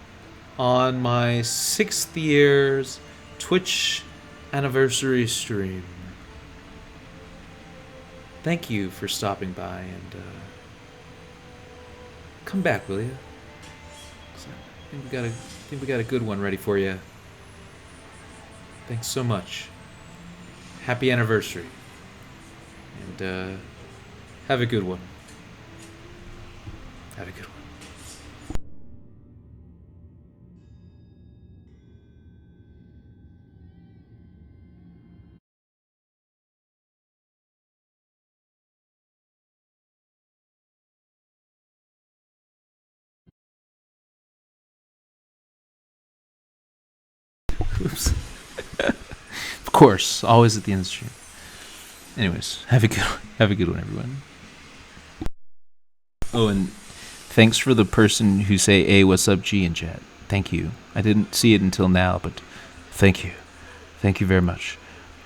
on my 6th year's Twitch anniversary stream. Thank you for stopping by, and come back, will you? I think we got a good one ready for you. Thanks so much. Happy anniversary. And have a good one. Have a good one. Oops. Of course, always at the end of the stream. Anyways, have a good one, everyone. Oh, and thanks for the person who say, "Hey, what's up, G?" in chat. Thank you. I didn't see it until now, but thank you. Thank you very much.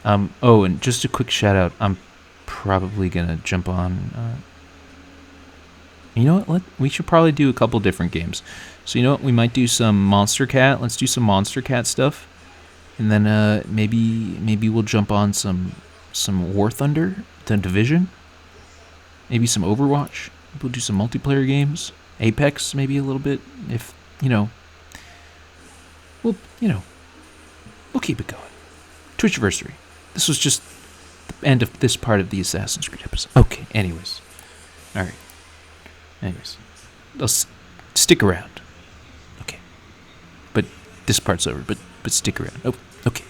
Oh, and just a quick shout out. I'm probably gonna jump on. You know what? We should probably do a couple different games. So you know what? We might do some Monster Cat. Let's do some Monster Cat stuff, and then maybe we'll jump on some War Thunder, The Division, maybe some Overwatch. We'll do some multiplayer games, Apex maybe a little bit, if we'll keep it going. Twitchversary. This was just the end of this part of the Assassin's Creed episode. Okay, anyways. Alright. Anyways. Stick around. Okay. But this part's over, but stick around. Oh, okay.